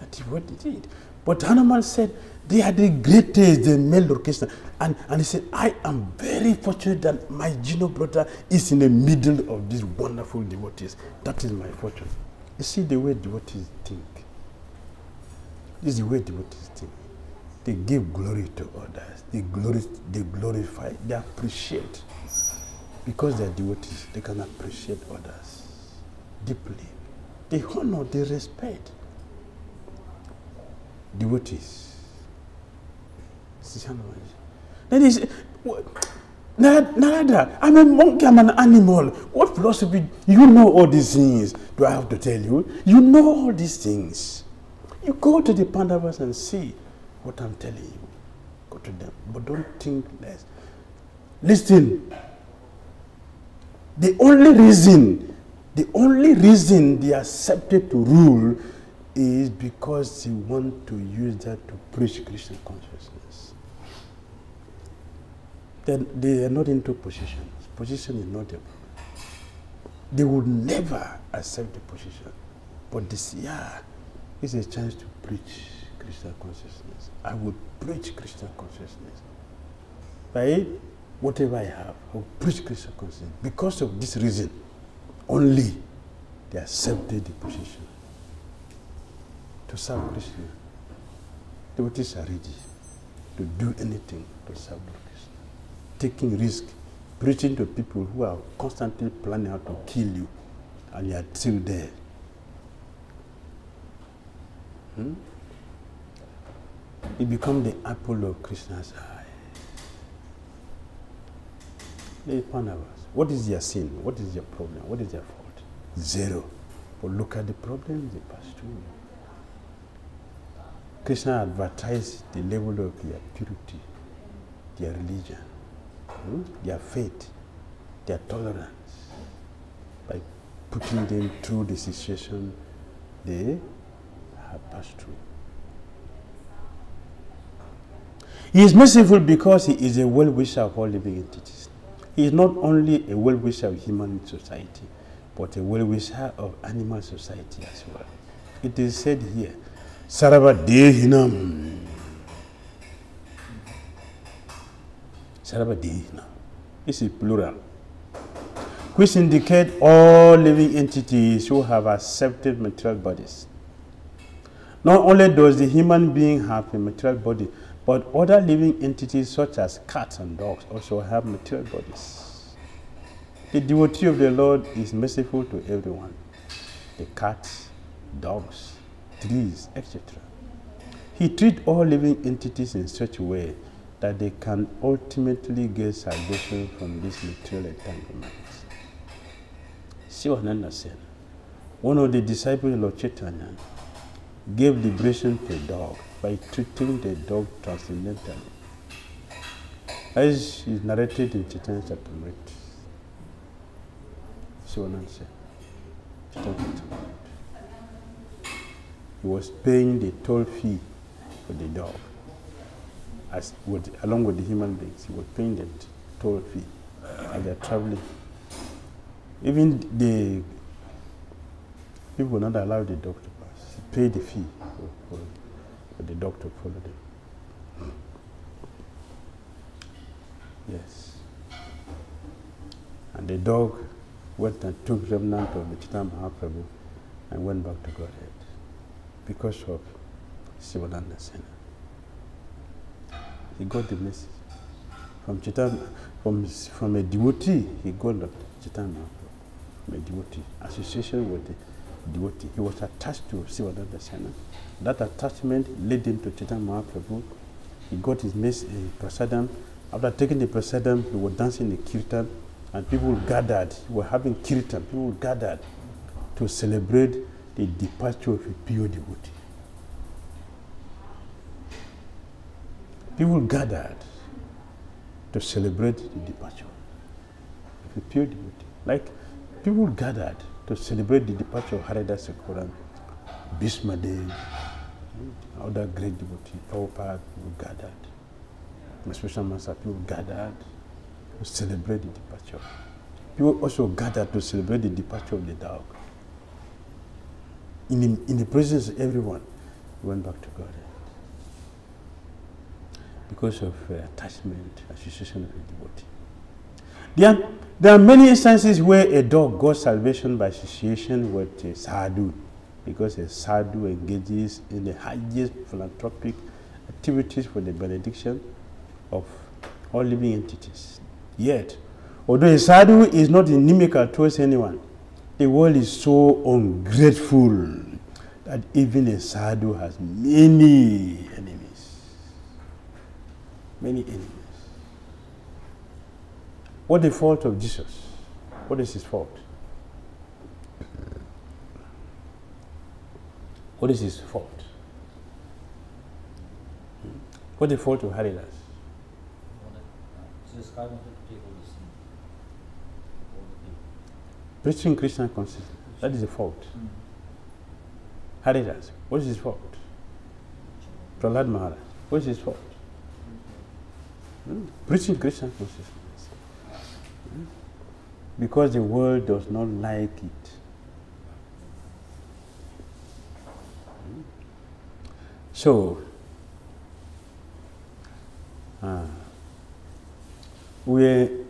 That is what he did. But Hanuman said, they are the greatest, the male orchestra. And he said, I am very fortunate that my junior brother is in the middle of these wonderful devotees. That is my fortune. You see the way devotees think. This is the way devotees think. They give glory to others. They glorify, they appreciate. Because they are devotees, they can appreciate others deeply. They honor, they respect devotees. Then he said, Narada, I'm a monkey, I'm an animal. What philosophy? You know all these things. Do I have to tell you? You know all these things. You go to the Pandavas and see what I'm telling you. Go to them, but don't think less. Listen. The only reason they accepted to rule is because they want to use that to preach Krishna consciousness. They are not into positions. Position is not a problem. They would never accept the position. But this year is a chance to preach Krishna consciousness. I would preach Krishna consciousness. By whatever I have, I will preach Krishna consciousness. Because of this reason, only they accepted the position to serve Krishna. Devotees are ready to do anything to serve Krishna. Taking risk, preaching to people who are constantly planning how to kill you, and you are still there. You become the apple of Krishna's eye. The Pandavas, what is their sin? What is their problem? What is their fault? Zero. But look at the problems they pass through. Krishna advertised the level of their purity, their religion, their faith, their tolerance, by putting them through the situation they have passed through. He is merciful because he is a well-wisher of all living entities. He is not only a well-wisher of human society, but a well-wisher of animal society as well. It is said here, Sarva Dehinam. Sarva Dehinam. This is plural, which indicate all living entities who have accepted material bodies. Not only does the human being have a material body, but other living entities such as cats and dogs also have material bodies. The devotee of the Lord is merciful to everyone. The cat, dogs, trees, etc. He treats all living entities in such a way that they can ultimately get salvation from these material entanglements. Sivananda Sena, one of the disciples of Lord Chaitanya, gave liberation to a dog by treating the dog transcendentally, as is narrated in Chaitanya Charitamrita. Sivananda Sena, Chaitanya Charitamrita. He was paying the toll fee for the dog, along with the human beings. He was paying the toll fee as they're traveling. Even the people were not allowed the dog to pass. He paid the fee for the dog to follow them. Yes. And the dog went and took remnant of the Chaitanya Mahaprabhu and went back to Godhead because of Sivananda Sena. He got the message from Chaitanya, from a devotee. He got the Chaitanya Mahaprabhu, from a devotee, association with the devotee. He was attached to Sivananda Sena. That attachment led him to Chaitanya Mahaprabhu. He got his prasadam. After taking the prasadam, he was dancing the kirtan, and people gathered. We were having kirtan. People gathered to celebrate the departure of a pure devotee. People gathered to celebrate the departure of a pure devotee. Like people gathered to celebrate the departure of Haridas Thakur, Bhishmadev, other great devotees, Prabhupada. People gathered. Especially Master, people gathered to celebrate the departure. People also gathered to celebrate the departure of the dog. In the presence of everyone, he went back to God. Because of attachment, association with a devotee. There are many instances where a dog got salvation by association with a sadhu, because a sadhu engages in the highest philanthropic activities for the benediction of all living entities. Yet, although a sadhu is not inimical towards anyone, the world is so ungrateful that even a sadhu has many enemies. Many enemies. What is the fault of Jesus? What is his fault? What is his fault? What is the fault of Haridas? Jesus Christ wanted to take all the sin. Preaching Krishna consciousness. That is the fault. Haridas. What is his fault? Prahlad Maharaj. What is his fault? Preaching Krishna consciousness. Because the world does not like it. So, we're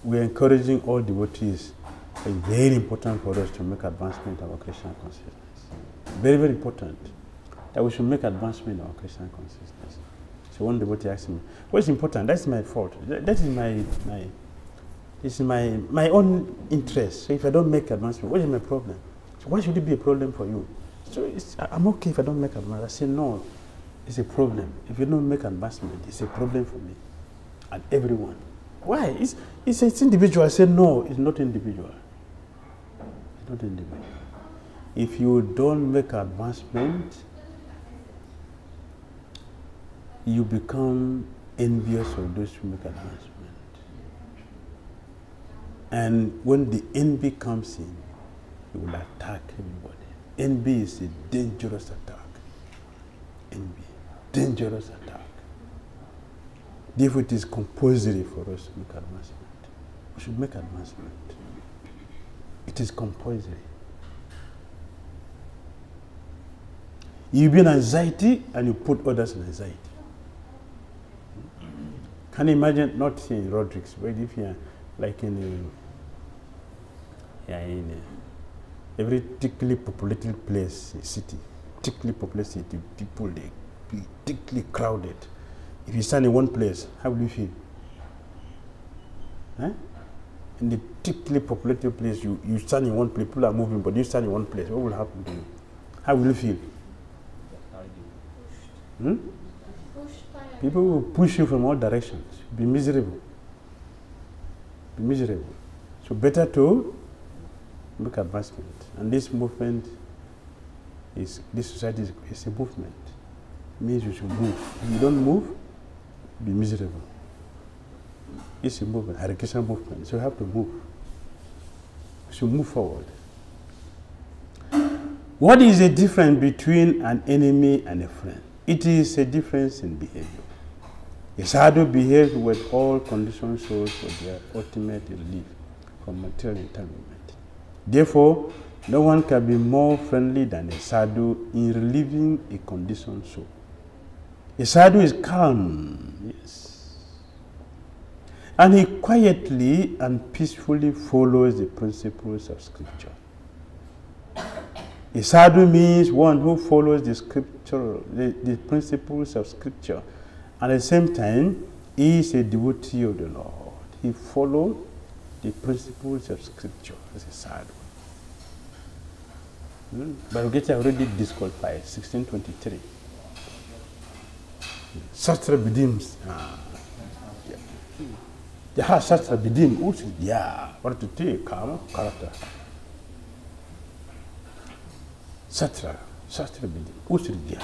encouraging all devotees. It's very important for us to make advancement of our Krishna consciousness. Very, very important that we should make advancement of our Krishna consciousness. So one devotee asked me, "What is important? That's my fault. That is my own interest. So if I don't make advancement, what is my problem? So why should it be a problem for you?" So I'm okay if I don't make advancement. I say, no, it's a problem. If you don't make advancement, it's a problem for me and everyone. Why? It's individual. I say, no, it's not individual. It's not individual. If you don't make advancement, you become envious of those who make advancement. And when the envy comes in, you will attack everybody. Envy is a dangerous attack. Envy, dangerous attack. Therefore, it is compulsory for us to make advancement. We should make advancement. It is compulsory. You be in anxiety and you put others in anxiety. Can you imagine, not in Rodrigues, but if you're like in every thickly populated place, city, thickly populated city, people, they be thickly crowded. If you stand in one place, how will you feel? in the thickly populated place, you stand in one place, people are moving, but you stand in one place. What will happen to you? How will you feel? Hmm? People will push you from all directions. Be miserable. Be miserable. So better to make advancement. And this movement this society is a movement. It means you should move. If you don't move, be miserable. It's a movement, a educational movement. So you have to move. You should move forward. What is the difference between an enemy and a friend? It is a difference in behavior. A sadhu behaves with all conditioned souls for their ultimate relief from material entanglement. Therefore, no one can be more friendly than a sadhu in relieving a conditioned soul. A sadhu is calm, yes. And he quietly and peacefully follows the principles of scripture. A sadhu means one who follows the scripture, the principles of scripture. At the same time, he is a devotee of the Lord. He follows the principles of scripture as a sadhu. Bhagavad already disqualified, 1623. Shastra Vidim. Jaha Shastra Vidim, Usidya, what to take, karma, character. Shastra Vidim, Usidya.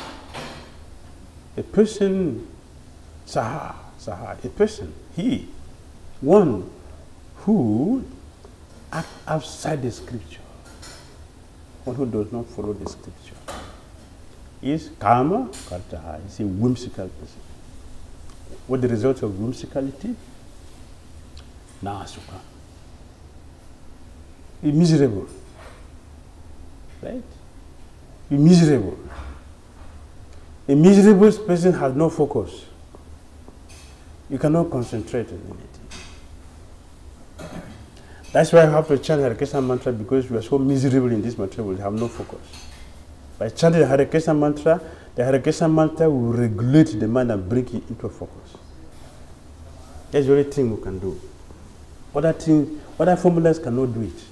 A person, Saha, a person, one who acts outside the scripture. One who does not follow the scripture is karma, kartaha, is a whimsical person. What the result of whimsicality? Nasuka. Be miserable. Right? Be miserable. A miserable person has no focus. You cannot concentrate on anything. That's why I have to chant Hare Krishna mantra, because we are so miserable in this material, we have no focus. By chanting the Hare Krishna mantra will regulate the mind and bring it into focus. That's the only thing we can do. Other formulas cannot do it.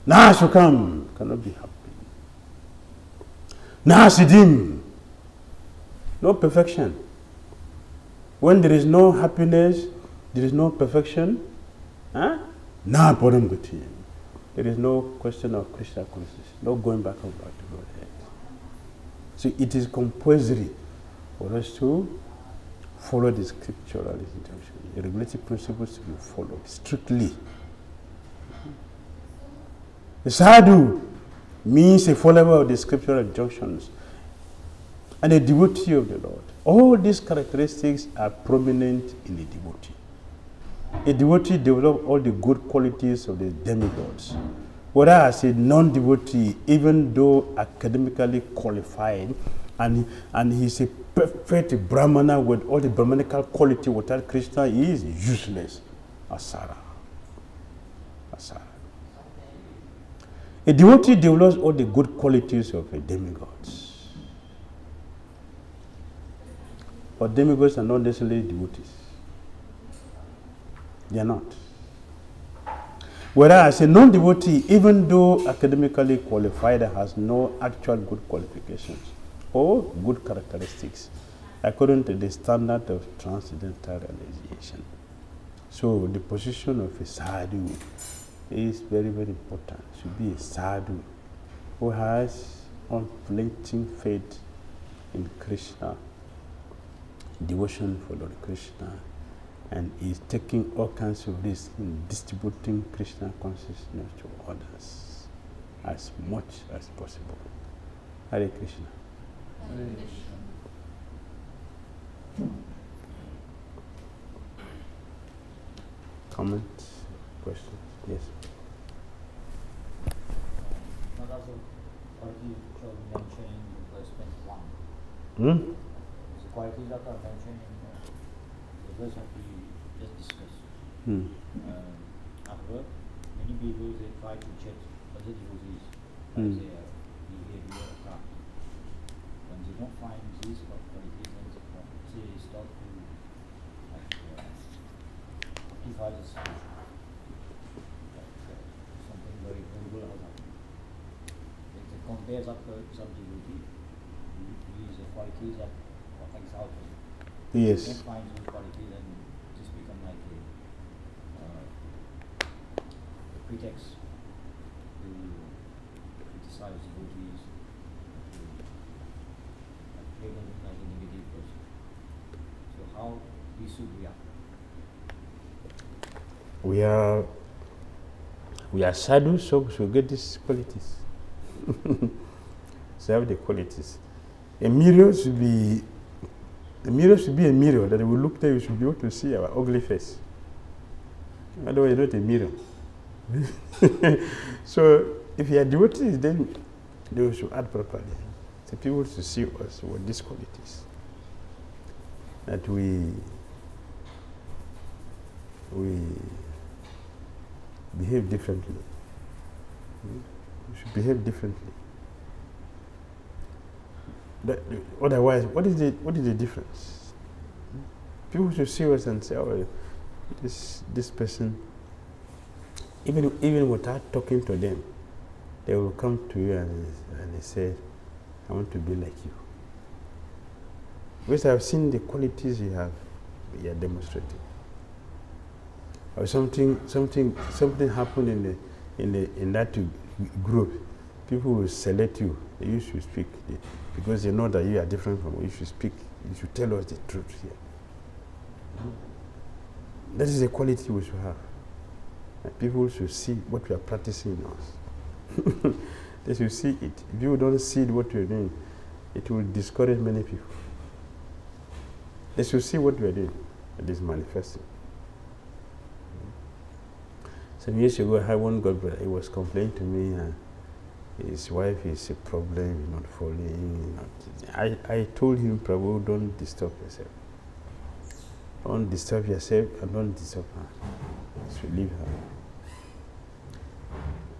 Nashukam cannot be happy. Nasidim, no perfection. When there is no happiness, there is no perfection. There is no question of Krishna consciousness, no going back and back to Godhead. So it is compulsory for us to follow the scriptural injunction. The regulative principles to be followed strictly. The sadhu means a follower of the scriptural injunctions and a devotee of the Lord. All these characteristics are prominent in a devotee. A devotee develops all the good qualities of the demigods. Whereas a non-devotee, even though academically qualified, and he's a perfect brahmana with all the brahmanical quality without Krishna, he is useless. Asara. A devotee develops all the good qualities of a demigod. But demigods are not necessarily devotees. They are not. Whereas a non-devotee, even though academically qualified, has no actual good qualifications or good characteristics according to the standard of transcendental realization. So the position of a sadhu is very, very important. Should be a sadhu who has unflinching faith in Krishna, devotion for Lord Krishna, and is taking all kinds of risks in distributing Krishna consciousness to others as much as possible. Hare Krishna. Hare Krishna. Comments? Questions? Yes. Not also qualities which are mentioned in verse 21. Hmm? The qualities that are mentioned in the verse that we just discussed. However, many people they try to check other devotees by their behavior or craft. When they don't find these qualities, then they start to like, justifies the solution. Something very horrible has happened. It compares up some devotee. These qualities that are exalted. Yes. You can find those qualities and just become like a pretext to criticize devotees, to label them like a negative person. So how we should react? We are sadhus, so we should get these qualities. So have the qualities. A mirror should be a mirror that we look there, we should be able to see our ugly face. Otherwise, not a mirror. So if you are devotees, then they should act properly. So people should see us with these qualities. That we behave differently. We should behave differently. Otherwise, what is the difference? People should see us and say, "Oh, this person." Even without talking to them, they will come to you and they say, "I want to be like you." Because I've seen the qualities you are demonstrating. Or something happened in that group. People will select you. You should speak because they know that you are different from. You should speak. You should tell us the truth here. That is the quality we should have. And people should see what we are practicing in us. They should see it. If you don't see what we are doing, it will discourage many people. They should see what we are doing. It is manifesting. Some years ago, I had one God brother. He was complaining to me. His wife is a problem. He's not falling. I told him, Prabhu, don't disturb yourself. Don't disturb yourself and don't disturb her. So leave her.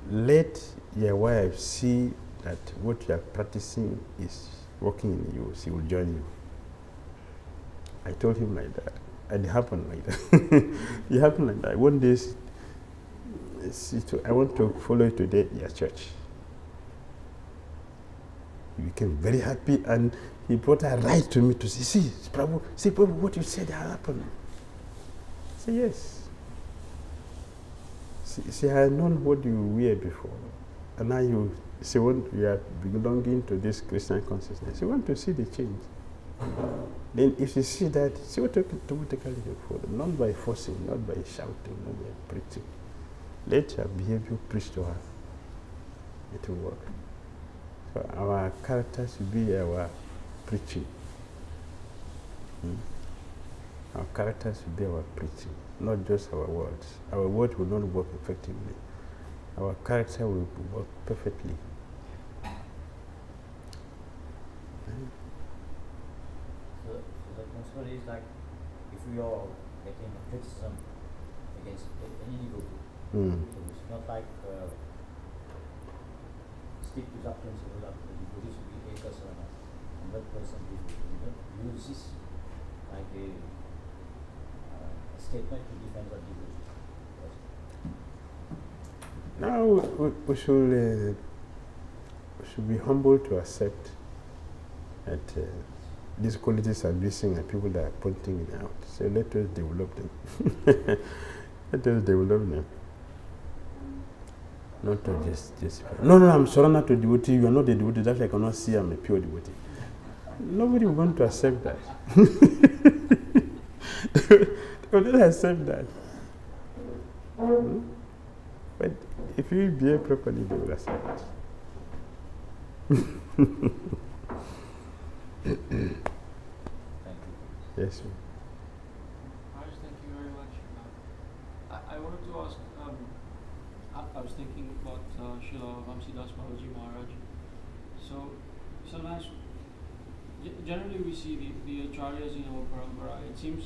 Let your wife see that what you are practicing is working in you. She will join you. I told him like that. And it happened like that. It happened like that. One day, I want to follow you today at your church. He became very happy and he brought her right to me to say, see, Prabhu, what you said happened. I said, yes. She had known what you were before. And now you are belonging to this Christian consciousness. You want to see the change. Then if you see that, she will automatically follow. Not by forcing, not by shouting, not by preaching. Let her behavior preach to her. It will work. So our character should be our preaching. Our character should be our preaching, not just our words. Our words will not work effectively. Our character will work perfectly. So the concern is like if we are getting criticism against any devotee, so it's not like stick to that principle that the devotee should be 100% devotee. You use this like a statement to defend that devotee. Now we should be humble to accept that these qualities are missing and people that are pointing it out. So let us develop them. Let us develop them. Not to just no, I'm surrendered to devotee. You are not a devotee. That's why I cannot see I'm a pure devotee. Nobody will want to accept that. They will not accept that. But if you behave properly, they will accept. Thank you. Yes, sir. Raj, thank you very much. I wanted to ask, I was thinking about Srila Vamsidas Babaji Maharaj. So sometimes, generally we see the acharyas in our parampara, it seems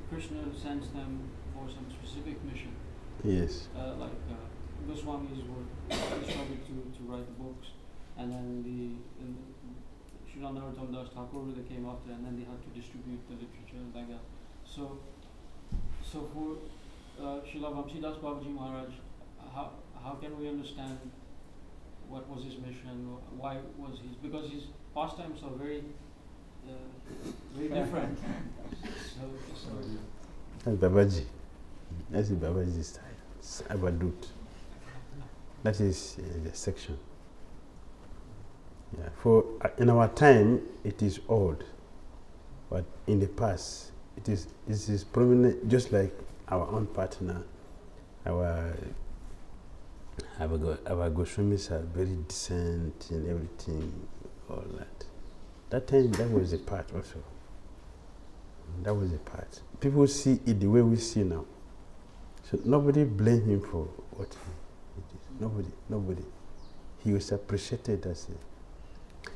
Krishna sends them for some specific mission. Yes. Like Goswamis were instructed to write the books, and then Srila Narottam Das Thakur, they came after, and then they had to distribute the literature like that. So So for Srila Vamsidas Babaji Maharaj, how can we understand what was his mission? Why was his? Because his pastimes are very different. So That's Babaji. That's the Babaji style. It's Abadut. That is the section. Yeah. For in our time, it is old, but in the past, it is prominent. Just like our own partner, our Goswamis are very decent in everything, all that. That time, that was a part also. That was a part. People see it the way we see now. So nobody blame him for what he did. Nobody. He was appreciated as a...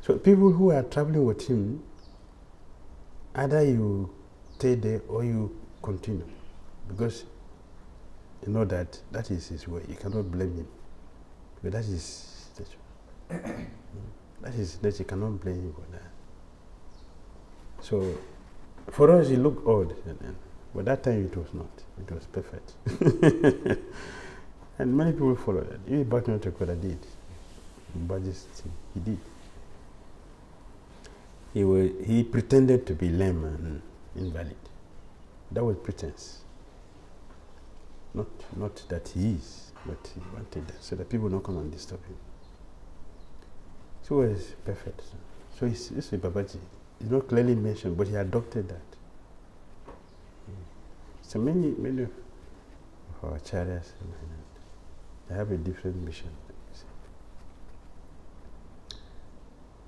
So people who are traveling with him, either you stay there or you continue. Because you know that is his way. You cannot blame him. But that is nature. That is nature. You cannot blame him for that. So for us, it looked odd. But that time it was not. It was perfect. And many people followed it. Even Bhaktivinoda Thakur did. But he did. He pretended to be lame and invalid. That was pretense. Not that he is, but he wanted that so that people don't come and disturb him. So it was perfect. So it's a Babaji. It's not clearly mentioned, but he adopted that. So many of our acharyas, they have a different mission.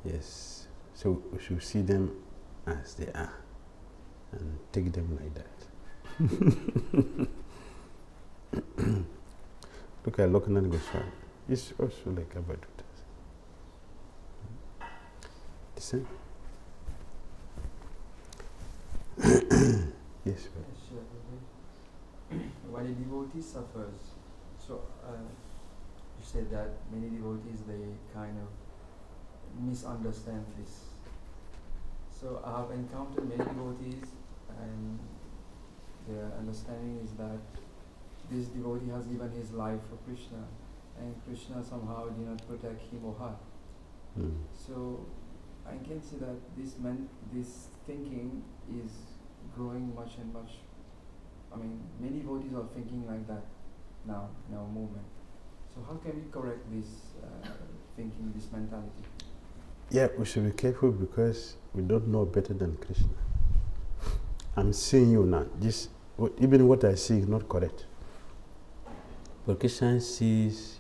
Yes. So we should see them as they are and take them like that. Look at Lokanath Goswami. He's also like Abhadutas. The same. Yes, when a devotee suffers, so you said that many devotees, they kind of misunderstand this. So I have encountered many devotees and their understanding is that this devotee has given his life for Krishna and Krishna somehow did not protect him or her. So I can see that this thinking is growing much and much. I mean, many devotees are thinking like that now in our movement. So how can we correct this thinking, this mentality? Yeah, we should be careful because we don't know better than Krishna. I'm seeing you now. Even what I see is not correct. But Krishna sees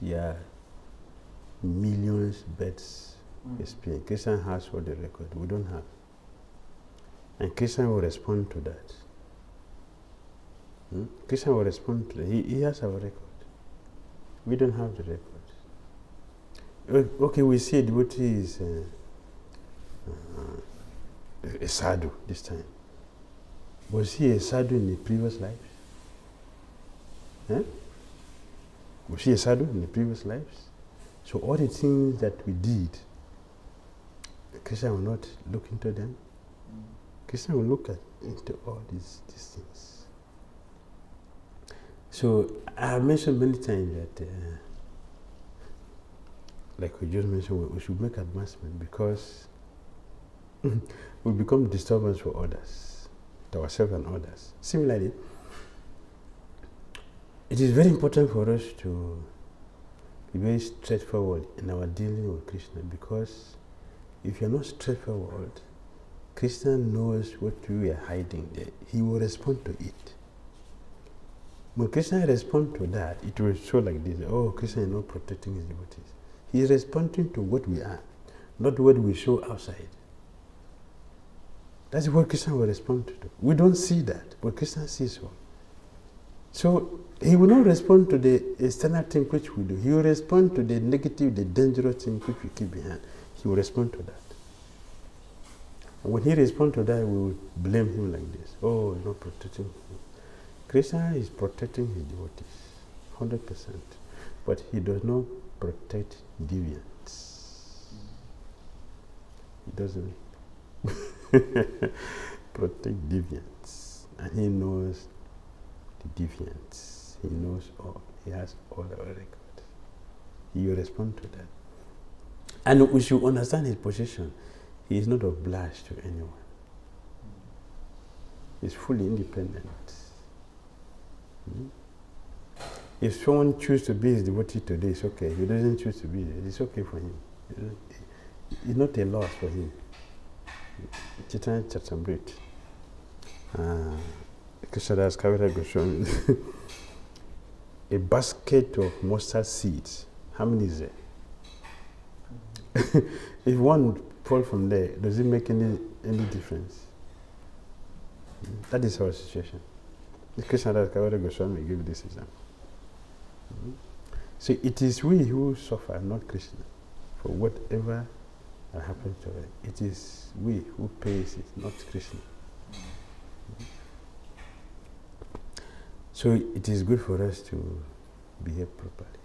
millions births experience. Krishna has all the record. We don't have. And Krishna will respond to that. Krishna will respond to that. He has our record. We don't have the record. Okay, we see a devotee is a sadhu this time. Was he a sadhu in the previous lives? Was he a sadhu in the previous lives? So all the things that we did, Krishna will not look into them. Krishna will look into all these things. So I have mentioned many times that, like we just mentioned, we should make advancement because we become disturbance for others, to ourselves and others. Similarly, it is very important for us to be very straightforward in our dealing with Krishna because if you're not straightforward, Krishna knows what you are hiding there. He will respond to it. When Krishna responds to that, it will show like this, oh, Krishna is not protecting his devotees. He is responding to what we are, not what we show outside. That's what Krishna will respond to. We don't see that, but Krishna sees all. So he will not respond to the external thing which we do. He will respond to the negative, the dangerous thing which we keep behind. He will respond to that. And when he responds to that, we will blame him like this. Oh, he's not protecting him. Krishna is protecting his devotees, 100%. But he does not protect deviants. He doesn't protect deviants. And he knows the deviants. He knows all. He has all the records. You respond to that. And we should understand his position. He is not obliged to anyone. He's fully independent. If someone chooses to be his devotee today, it's okay. If he doesn't choose to be it, it's okay for him. It's not a loss for him. Chaitanya Charitamrita. Krishnadas Kaviraj Goswami. A basket of mustard seeds. How many is there? If one falls from there, does it make any difference? That is our situation. Krishnadas Kaviraj Goswami gave this example. So it is we who suffer, not Krishna, for whatever happens to us. It is we who pays it, not Krishna. So it is good for us to behave properly.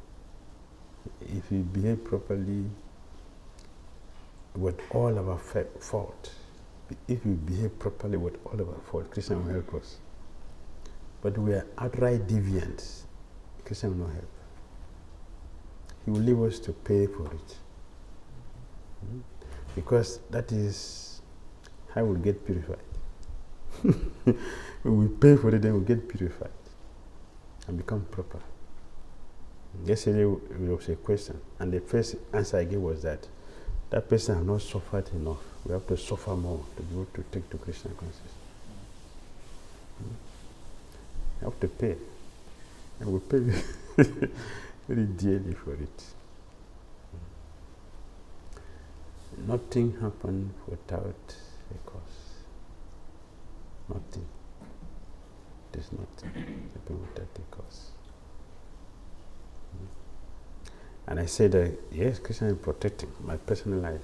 If we behave properly with all of our fault, if we behave properly with all of our fault, Krishna will help us. But we are outright deviants, Krishna will not help. He will leave us to pay for it. Because that is how we'll get purified. When we pay for it, then we'll get purified and become proper. Yesterday there was a question, and the first answer I gave was that person has not suffered enough. We have to suffer more to be able to take to Krishna consciousness. You have to pay. And we pay very dearly for it. Nothing happened without a cause. Nothing. There's nothing happened without a cause. And I said that, yes, Krishna is protecting my personal life.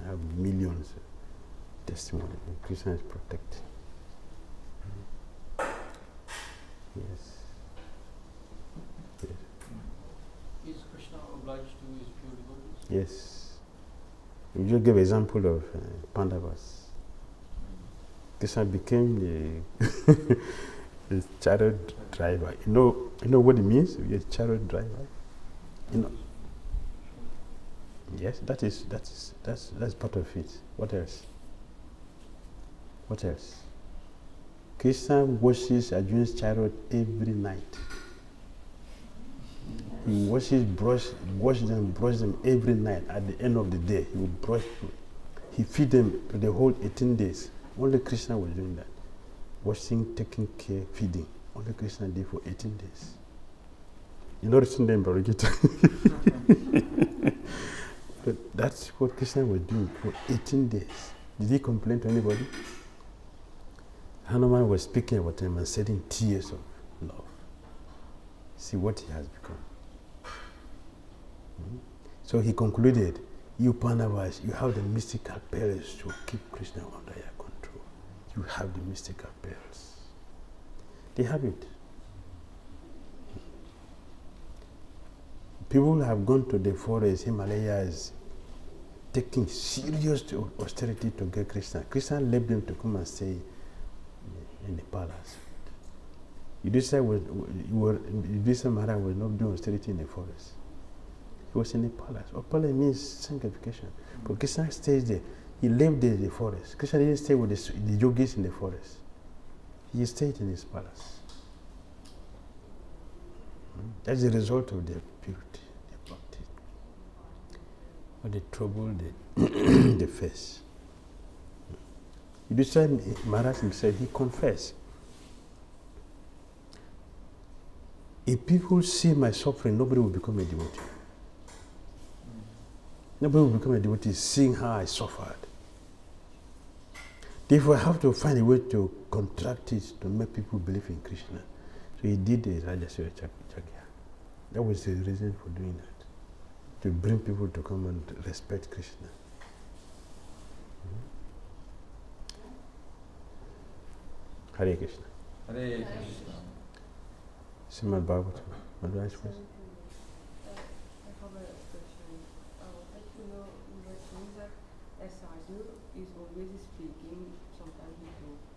I have millions of testimonies. Krishna is protecting. Yes. Is Krishna obliged to his pure devotees? Yes. You just give example of Pandavas. Krishna became the chariot driver. You know what it means to be a chariot driver? You know. Yes, that's part of it. What else? What else? Krishna washes Arjuna's chariot every night. He brush them every night. At the end of the day, he will brush. He feed them for the whole 18 days. Only Krishna was doing that. Washing, taking care, feeding. Only Krishna did for 18 days. You know, it's in them, but that's what Krishna was doing for 18 days. Did he complain to anybody? Hanuman was speaking about him and shedding tears of love. See what he has become. So he concluded, you Pandavas, you have the mystical pearls to keep Krishna under your control. You have the mystical pearls. They have it. People have gone to the forest, Himalayas, taking serious austerity to get Krishna. Krishna left them to come and stay in the palace. Yudhishthira Maharaj was not doing austerity in the forest. He was in the palace. Upala means sanctification. But Krishna stays there. He left the forest. Krishna didn't stay with the yogis in the forest. He stayed in his palace. That's the result of their purity, their bhakti. Or the trouble they face. Yudhishthira Maharaj himself, he confessed. If people see my suffering, nobody will become a devotee. Nobody will become a devotee seeing how I suffered. Therefore, I have to find a way to contract it to make people believe in Krishna. So he did the Rajasuya Chakya. That was the reason for doing that. To bring people to come and respect Krishna. Hare Krishna. Hare Krishna. Srimad Bhagavatam. Madhuraj, please. I have a question. I wanted to know, you were saying that a sadhu is always speaking, sometimes he talks.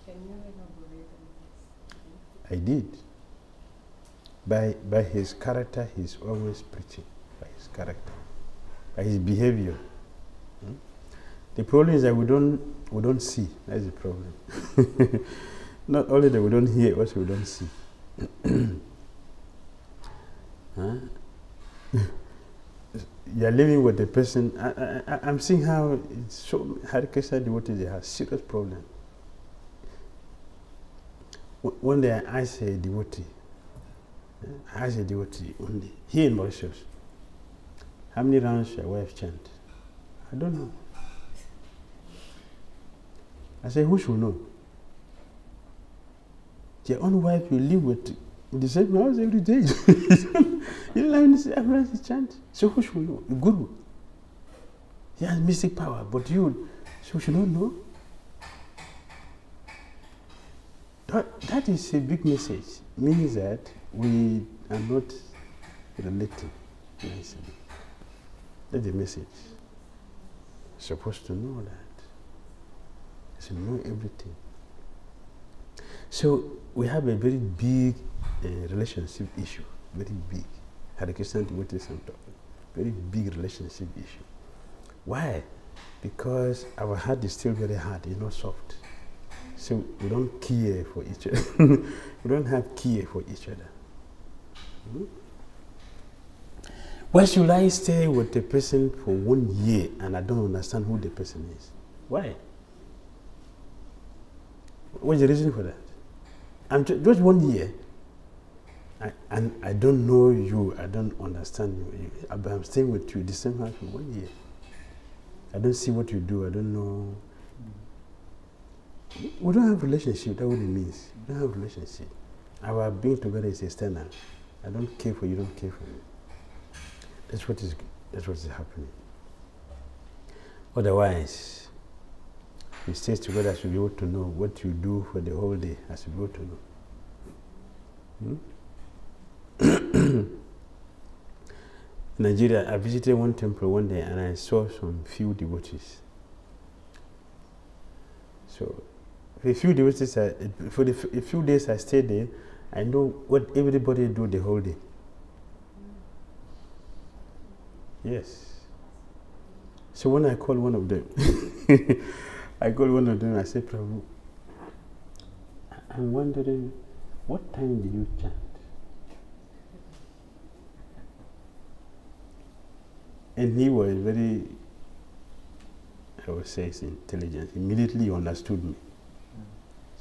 Can you I did. By his character, he's always preaching. By his character, by his behavior. The problem is that we don't see. That's the problem. Not only that we don't hear, also we don't see. Huh? You are living with the person. I'm seeing how so Hare Krishna devotees, they have serious problem. One day I asked a devotee, one day, here in Mauritius, how many rounds your wife chant? I don't know. I said, who should know? Your own wife you live with in the same house every day. You don't have to chant. So who should know? The Guru. He has mystic power, but you should not know. That is a big message. Means that we are not relating nicely. That's the message. Supposed to know that. To know everything. So we have a very big relationship issue. Very big. Hare Krishna devotees and very big relationship issue. Why? Because our heart is still very hard, it's not soft. So we don't care for each other. We don't have care for each other. Why should I stay with the person for 1 year and I don't understand who the person is? Why? What's the reason for that? I'm just 1 year. And I don't know you, I don't understand you. But I'm staying with you the same house for 1 year. I don't see what you do, I don't know. We don't have a relationship, that's what it means. We don't have a relationship. Our being together is external. I don't care for you, don't care for me. That's what is happening. Otherwise, we stay together, I should be able to know what you do for the whole day. I should be able to know. In Nigeria, I visited one temple one day and I saw some few devotees. So, for a few devotees, for a few days I stayed there, I know what everybody do the whole day. Yes. So when I called one of them, I said, Prabhu, I'm wondering, what time do you chant? And he was very, I would say, intelligent. Immediately he understood me.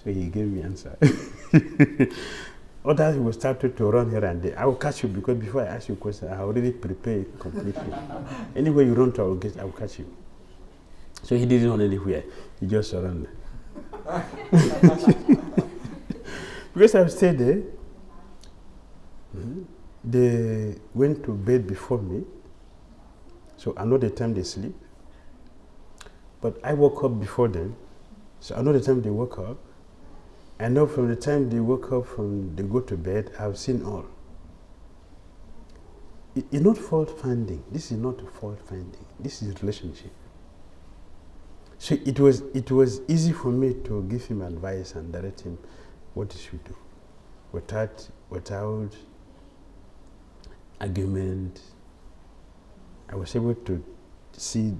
So he gave me answer. Others will start to run here and there. I will catch you because before I ask you a question, I already prepared completely. Anywhere you run to, I will catch you. So he didn't run anywhere. He just surrendered. Because I've stayed there, they went to bed before me. So I know the time they sleep. But I woke up before them. So I know the time they woke up. I know from the time they woke up, from they go to bed, I've seen all. It's not fault finding. This is not fault finding. This is relationship. So it was easy for me to give him advice and direct him what he should do, without argument. I was able to see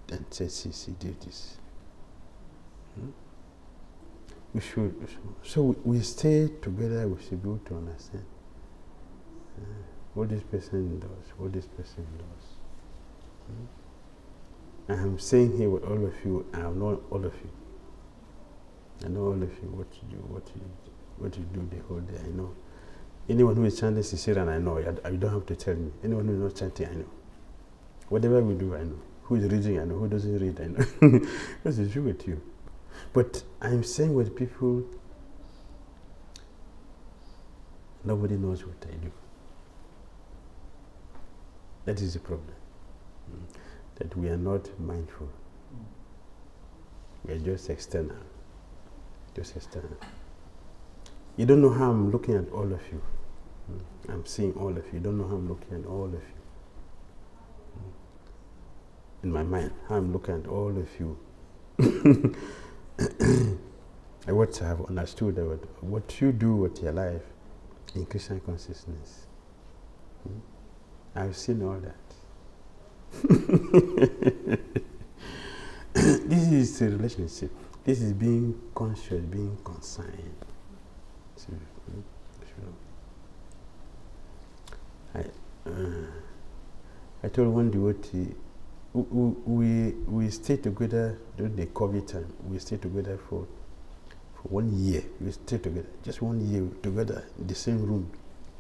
and say, see, do this. We should. So we stay together. We should be able to understand what this person does, what this person does. I'm saying here with all of you. I know all of you. I know all of you. What you do, what you do the whole day. I know. Anyone who is chanting Sisiran, I know. You don't have to tell me. Anyone who is not chanting, I know. Whatever we do, I know. Who is reading, I know. Who doesn't read, I know. That's the truth with you. But I'm saying with people, nobody knows what I do. That is the problem. That we are not mindful. We are just external. Just external. You don't know how I'm looking at all of you. I'm seeing all of you. You don't know how I'm looking at all of you. In my mind, how I'm looking at all of you. what I have understood about what you do with your life in Christian consciousness. I've seen all that. This is a relationship. This is being conscious, being consigned. So, I told one devotee, we stayed together during the COVID time. We stayed together for 1 year. We stayed together, just 1 year together in the same room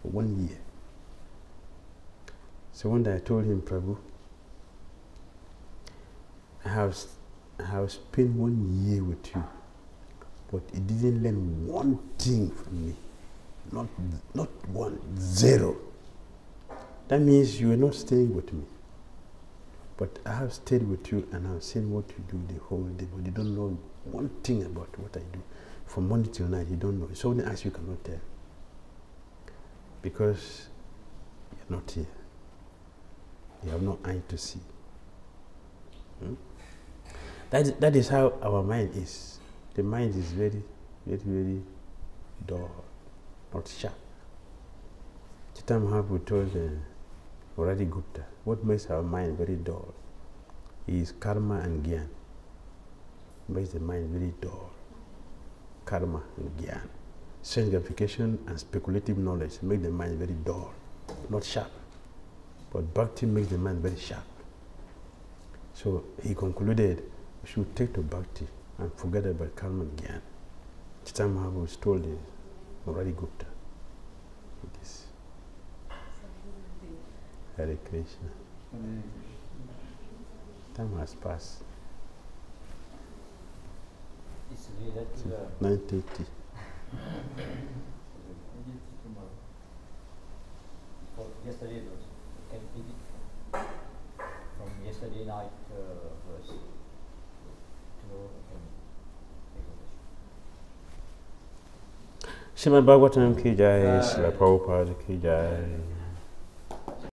for 1 year. So one day I told him, Prabhu, I have spent 1 year with you, but it didn't learn one thing from me. Not one, zero. That means you are not staying with me. But I have stayed with you and I've seen what you do the whole day, but you don't know one thing about what I do. From morning till night, you don't know. So many acts you cannot tell. Because you're not here. You have no eye to see. That is how our mind is. The mind is very, very, very dull, not sharp. Chaitanya Mahaprabhu told Murari Gupta, what makes our mind very dull is karma and gyan. Makes the mind very dull. Karma and gyan. Sense gratification and speculative knowledge make the mind very dull, not sharp. But bhakti makes the mind very sharp. So he concluded, we should take to bhakti and forget about karma and gyan. Chaitanya Mahaprabhu told Murari Gupta this. Hare Krishna. Time has passed. It's related to the 9:30. for yesterday it was. Can you take it from yesterday night verse? Tomorrow I can take a verse. Srimad Bhagavatam ki jai, Srila Prabhupada ki jai.